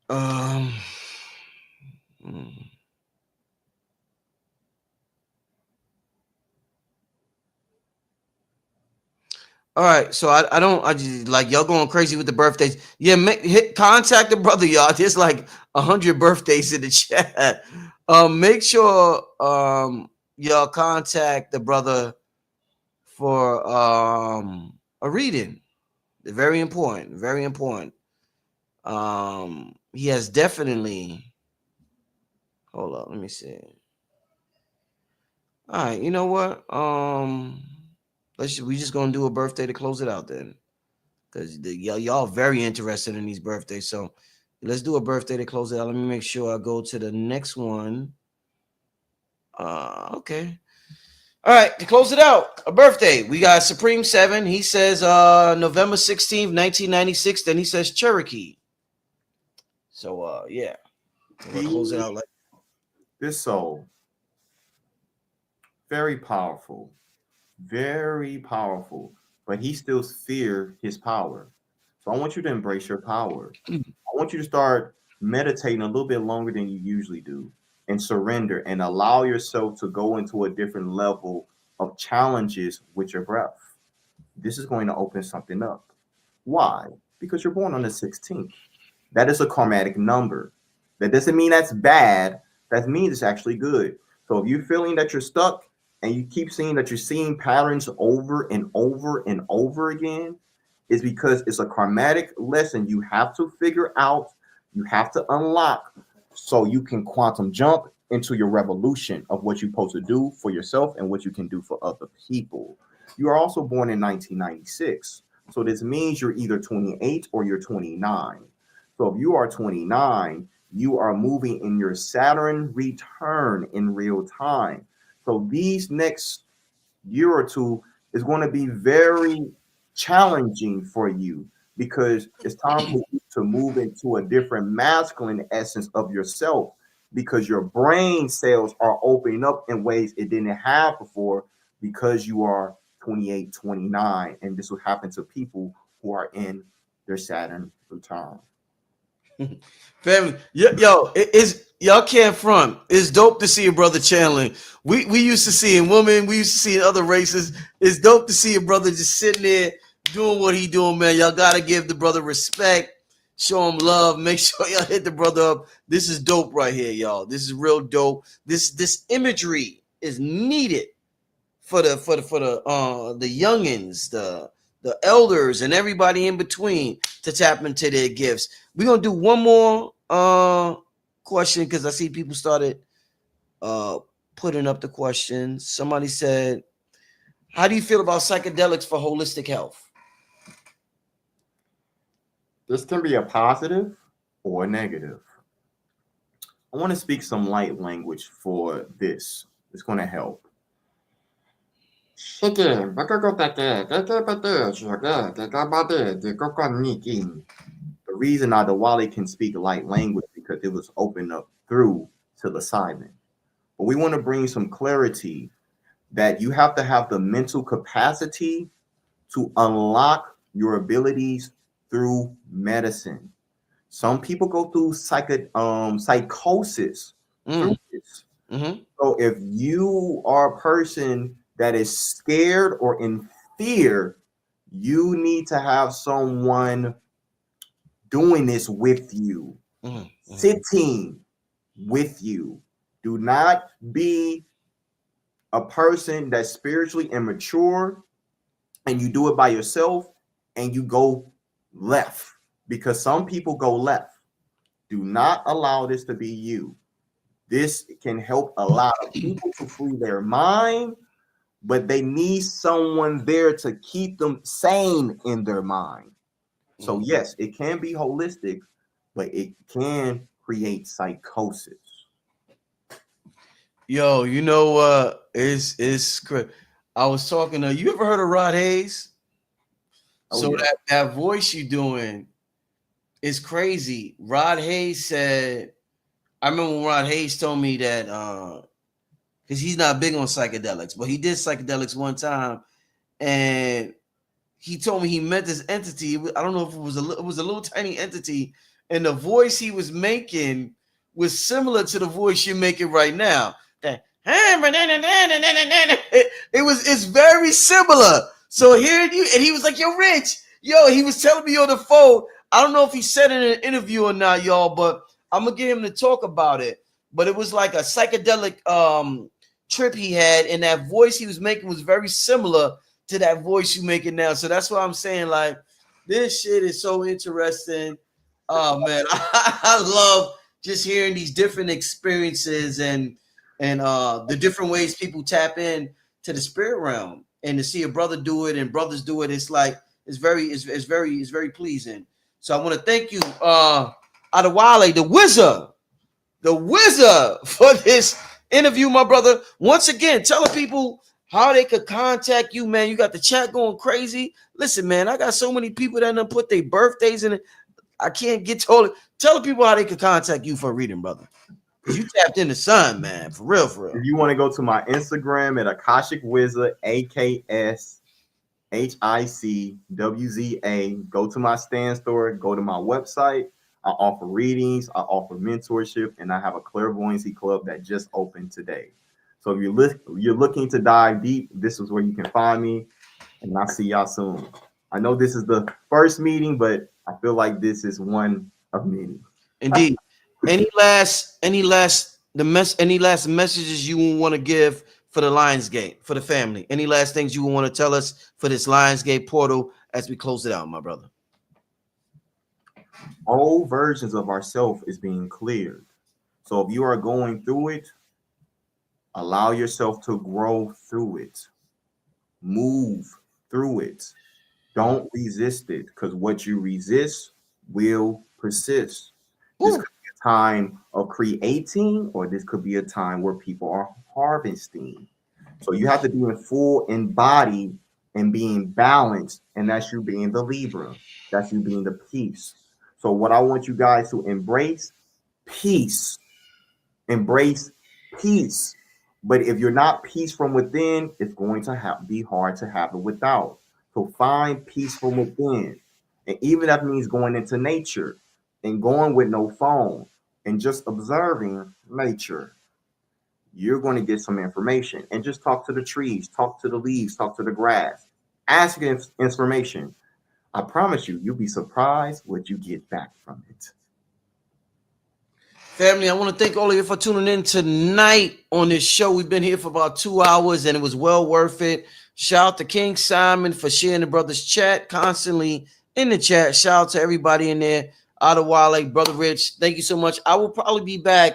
Um. hmm. All right, so I don't I just like y'all going crazy with the birthdays. Yeah, contact the brother, y'all. There's like 100 birthdays in the chat. Make sure y'all contact the brother for a reading. Very important, very important. He has definitely. Hold up, let me see. All right, you know what? We just gonna do a birthday to close it out then. Because y'all very interested in these birthdays. So let's do a birthday to close it out. Let me make sure I go to the next one. Okay. All right, to close it out, a birthday. We got Supreme 7. He says November 16th, 1996. Then he says Cherokee. So yeah. So we'll close it out like This soul, very powerful, very powerful, but he still fear his power. So I want you to embrace your power. I want you to start meditating a little bit longer than you usually do and surrender and allow yourself to go into a different level of challenges with your breath. This is going to open something up. Why? Because you're born on the 16th. That is a karmatic number. That doesn't mean that's bad. That means it's actually good. So if you're feeling that you're stuck and you keep seeing that you're seeing patterns over and over and over again, is because it's a karmatic lesson you have to figure out, you have to unlock so you can quantum jump into your revolution of what you're supposed to do for yourself and what you can do for other people. You are also born in 1996. So this means you're either 28 or you're 29. So if you are 29, you are moving in your Saturn return in real time. So these next year or two is going to be very challenging for you because it's time for you to move into a different masculine essence of yourself because your brain cells are opening up in ways it didn't have before because you are 28, 29. And this will happen to people who are in their Saturn return. family. Yo, it's y'all can't front. It's dope to see a brother channeling. We used to see in women, we used to see in other races. It's dope to see a brother just sitting there doing what he doing, man. Y'all gotta give the brother respect, show him love, make sure y'all hit the brother up. This is dope right here, y'all. This is real dope. This imagery is needed for the youngins, the elders, and everybody in between to tap into their gifts. We're gonna do one more question because I see people started uh putting up the questions. Somebody said, "How do you feel about psychedelics for holistic health?" This can be a positive or a negative. I want to speak some light language for this. It's going to help. The reason Adewale can speak light language because it was opened up through psilocybin. But we want to bring some clarity that you have to have the mental capacity to unlock your abilities through medicine. Some people go through psychosis through this. Mm-hmm. So if you are a person that is scared or in fear, you need to have someone doing this with you. sitting with you. Do not be a person that's spiritually immature and you do it by yourself and you go left, because some people go left. Do not allow this to be you. This can help a lot of people to free their mind, but they need someone there to keep them sane in their mind. So yes, it can be holistic, but it can create psychosis. Yo, you know what? It's I was talking to you. Ever heard of Rod Hayes? Oh So yeah. that voice you doing is crazy. Rod Hayes said, I remember when Rod Hayes told me that because he's not big on psychedelics, but he did psychedelics one time, and he told me he met this entity. I don't know if it was a little tiny entity, and the voice he was making was similar to the voice you're making right now. That it's very similar. So here you, and he was like, "Yo, Rich, yo," he was telling me on the phone. I don't know if he said it in an interview or not, y'all, but I'm gonna get him to talk about it. But it was like a psychedelic trip he had, and that voice he was making was very similar to that voice you making now. So that's why I'm saying, like, this shit is so interesting. Oh man, I love just hearing these different experiences and the different ways people tap in to the spirit realm, and to see a brother do it and brothers do it. It's like it's very pleasing. So I want to thank you, Adewale, the wizard, for this interview, my brother. Once again, tell the people how they could contact you, man. You got the chat going crazy. Listen, man, I got so many people that done put their birthdays in it. I can't get told it. Tell the people how they could contact you for a reading, brother. Because you tapped in the sun, man. For real, for real. If you want to go to my Instagram at Akashic Wizard, AKSHICWZA, go to my stand store, go to my website. I offer readings, I offer mentorship, and I have a clairvoyancy club that just opened today. So if you're looking to dive deep, this is where you can find me, and I'll see y'all soon. I know this is the first meeting, but I feel like this is one of many. Indeed. Any last messages you want to give for the Lionsgate, for the family? Any last things you want to tell us for this Lionsgate portal as we close it out, my brother? Old versions of ourselves is being cleared. So if you are going through it, allow yourself to grow through it. Move through it. Don't resist it, because what you resist will persist. This Ooh. could be a time of creating, or this could be a time where people are harvesting. So you have to be in full embodied and being balanced, and that's you being the Libra. That's you being the peace. So what I want you guys to embrace, peace. Embrace peace. But if you're not peace from within, it's going to be hard to have it without. So find peace from within. And even that means going into nature and going with no phone and just observing nature, you're going to get some information. And just talk to the trees, talk to the leaves, talk to the grass. Ask information. I promise you, you'll be surprised what you get back from it. Family, I want to thank all of you for tuning in tonight on this show. We've been here for about 2 hours and it was well worth it. Shout out to King Simon for sharing the brothers chat constantly in the chat. Shout out to everybody in there. Adewale, Brother Rich, thank you so much. I will probably be back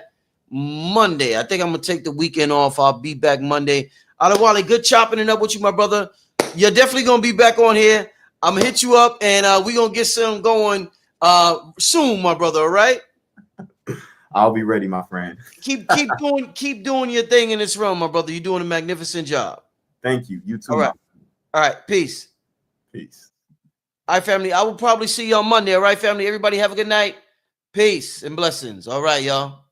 Monday. I think I'm going to take the weekend off. I'll be back Monday. Adewale, good chopping it up with you, my brother. You're definitely going to be back on here. I'm going to hit you up and we're going to get some going soon, my brother, all right? I'll be ready, my friend. Keep doing your thing in this realm, my brother. You're doing a magnificent job. Thank you. You too. All right. All right. Peace. Peace. All right, family. I will probably see you on Monday. All right, family. Everybody have a good night. Peace and blessings. All right, y'all.